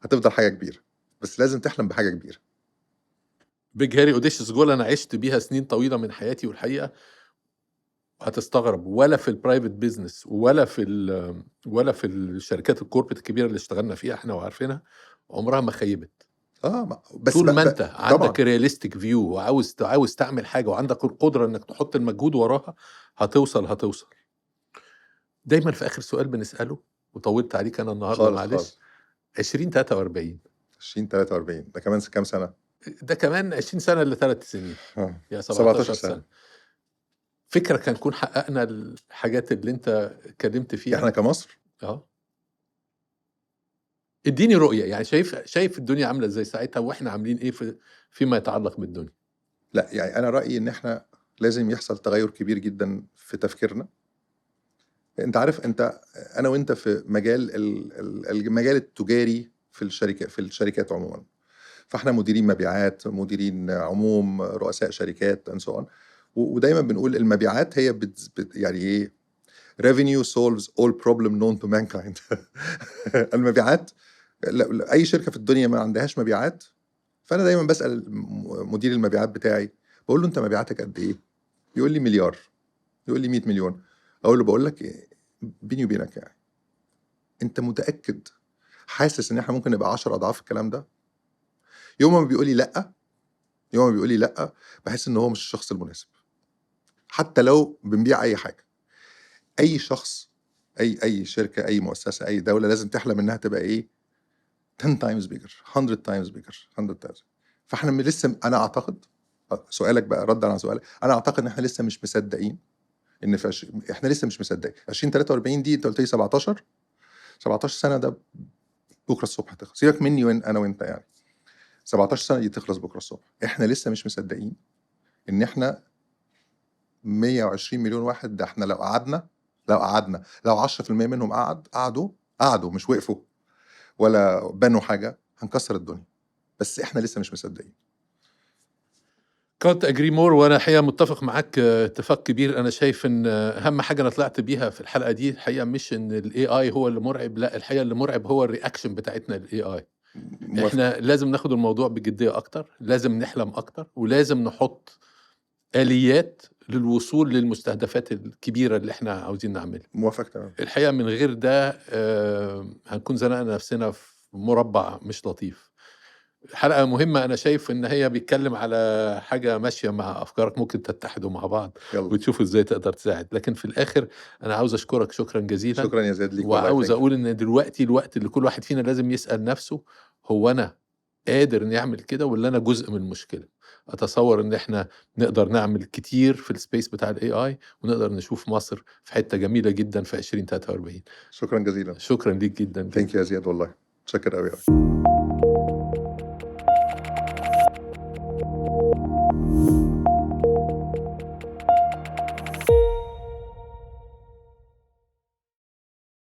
هتفضل حاجه كبيره، بس لازم تحلم بحاجه كبيره. بيج هاري اوديشس جول انا عشت بيها سنين طويله من حياتي، والحقيقه هتستغرب، ولا في البرايفت بيزنس ولا في الشركات الكوربريت الكبيره اللي اشتغلنا فيها احنا وعارفينها، عمرها ما خيبت. بس طول ما انت عندك رياليستيك فيو وعاوز تعمل حاجه وعندك القدره انك تحط المجهود وراها، هتوصل. دايما في اخر سؤال بنساله، وطولت عليك انا النهارده معلش. 2043 ده كمان كام سنه؟ ده كمان 20 سنه ل3 سنين، يا 17 سنه. فكرك هنكون حققنا الحاجات اللي انت اتكلمت فيها احنا كمصر؟ اديني رؤيه، يعني شايف الدنيا عامله ازاي ساعتها، واحنا عاملين ايه فيما يتعلق بالدنيا؟ لا يعني انا رايي ان احنا لازم يحصل تغير كبير جدا في تفكيرنا. انت عارف، انا وانت في المجال التجاري في الشركات عموما. فاحنا مديرين مبيعات، مديرين عموم، رؤساء شركات and so on. ودايما بنقول المبيعات هي يعني ايه؟ revenue solves all problem known to mankind. المبيعات لا اي شركه في الدنيا ما عندهاش مبيعات، فانا دايما بسال مدير المبيعات بتاعي، بقول له انت مبيعاتك قد ايه؟ يقول لي مليار، يقول لي 100 مليون. اقول له بقول لك إيه، بيني وبينك يعني انت متاكد حاسس ان احنا ممكن نبقى 10 اضعاف الكلام ده؟ يوم ما بيقول لي لا، يوم ما بيقول لي لا، بحس ان هو مش الشخص المناسب. حتى لو بنبيع اي حاجه، اي شخص، اي شركه، اي مؤسسه، اي دوله لازم تحلم انها تبقى ايه، 10 times bigger، 100 times bigger، 100 times. فاحنا لسه، انا اعتقد، سؤالك بقى رد على سؤالك، انا اعتقد ان احنا لسه مش مصدقين ان احنا لسه مش مصدقين 2043 دي. انت قلت لي 17 سنه، ده بكره الصبح تخلص. سيبك مني وين انا وانت يعني، 17 سنه دي تخلص بكره الصبح. احنا لسه مش مصدقين ان احنا 120 مليون واحد. ده احنا لو 10% منهم قعدوا مش وقفوا ولا بنوا حاجه، هنكسر الدنيا. بس احنا لسه مش مصدقين. كنت اجري مور، وانا الحقيقه متفق معاك اتفاق كبير. انا شايف ان اهم حاجه انا طلعت بيها في الحلقه دي الحقيقه مش ان الاي اي هو اللي مرعب، لا الحقيقه اللي مرعب هو الرياكشن بتاعتنا للاي اي. موافق. احنا لازم ناخد الموضوع بجديه اكتر، لازم نحلم اكتر، ولازم نحط اليات للوصول للمستهدفات الكبيره اللي احنا عاوزين نعملها. موافق تمام. الحقيقه من غير ده هنكون زنقنا نفسنا في مربع مش لطيف. حلقة مهمة، أنا شايف إن هي بيتكلم على حاجة ماشية مع أفكارك، ممكن تتحدوا مع بعض يلا، وتشوفوا إزاي تقدر تساعد. لكن في الآخر أنا عاوز أشكرك شكرا جزيلا، شكرا يا زياد ليك والله. وعاوز thank you. أقول إن دلوقتي الوقت اللي كل واحد فينا لازم يسأل نفسه، هو أنا قادر نعمل كده ولا أنا جزء من المشكلة؟ أتصور إن إحنا نقدر نعمل كتير في السبيس بتاع الاي اي، ونقدر نشوف مصر في حتة جميلة جدا في 2043. شكرا جزيلا. شكرا ليك جدا ثانك يو يا زياد والله، متشكر قوي.